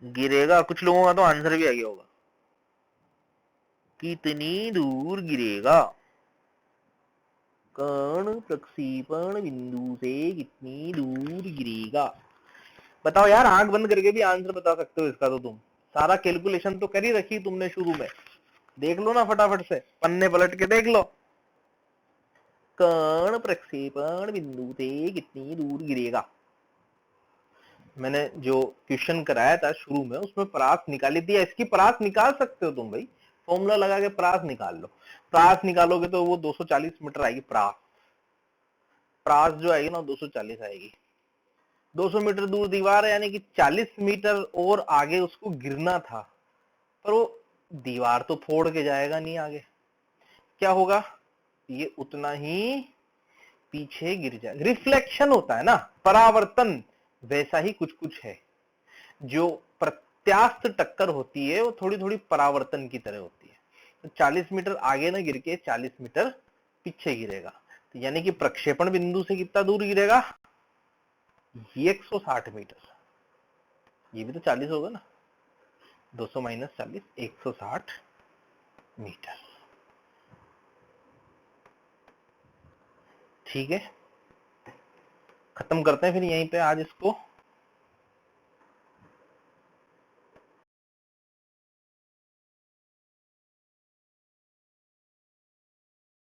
गिरेगा। कुछ लोगों का तो आंसर भी आ गया होगा, कितनी दूर गिरेगा। कण प्रक्षेपण बिंदु से कितनी दूर गिरेगा। बताओ यार, आंख बंद करके भी आंसर बता सकते हो इसका, तो तुम सारा कैलकुलेशन तो कर ही रखी तुमने शुरू में, देख लो ना फटाफट से, पन्ने पलट के देख लो। कण प्रक्षेपण बिंदु से कितनी दूर गिरेगा। मैंने जो क्वेश्चन कराया था शुरू में उसमें परास निकाली थी, इसकी परास निकाल सकते हो तुम भाई, फॉर्मूला लगा के परास निकाल लो। परास निकालोगे तो वो 240 मीटर आएगी परास। परास जो आएगी ना 240 आएगी। 200 मीटर दूर दीवार है, यानी कि 40 मीटर और आगे उसको गिरना था, पर वो दीवार तो फोड़ के जाएगा नहीं आगे, क्या होगा, ये उतना ही पीछे गिर जाएगा। रिफ्लेक्शन होता है ना, परावर्तन, वैसा ही कुछ कुछ है। जो प्रत्यास्थ टक्कर होती है वो थोड़ी थोड़ी परावर्तन की तरह होती है। तो 40 मीटर आगे ना गिर के 40 मीटर पीछे गिरेगा, तो यानी कि प्रक्षेपण बिंदु से कितना दूर गिरेगा, ये 160 मीटर। ये भी तो 40 होगा ना, 200 माइनस 40, 160 मीटर। ठीक है, खत्म करते हैं फिर यहीं पे आज इसको।